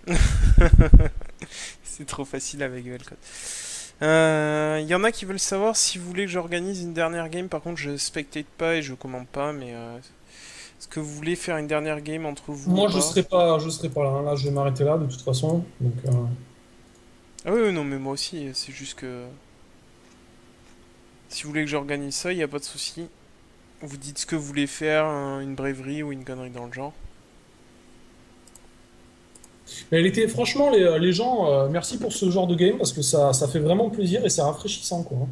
Hein. C'est trop facile avec Vel'Koz. Il y en a qui veulent savoir si vous voulez que j'organise une dernière game. Par contre, je spectate pas et je commande pas, mais Est-ce que vous voulez faire une dernière game entre vous Moi, ou pas? je serai pas là, hein. Là, je vais m'arrêter là, de toute façon. Donc, Ah oui, oui, non, mais moi aussi, c'est juste que... Si vous voulez que j'organise ça, il n'y a pas de souci. Vous dites ce que vous voulez faire, une bravery ou une connerie dans le genre. mais elle était, franchement, les gens, merci pour ce genre de game parce que ça fait vraiment plaisir et c'est rafraîchissant, quoi.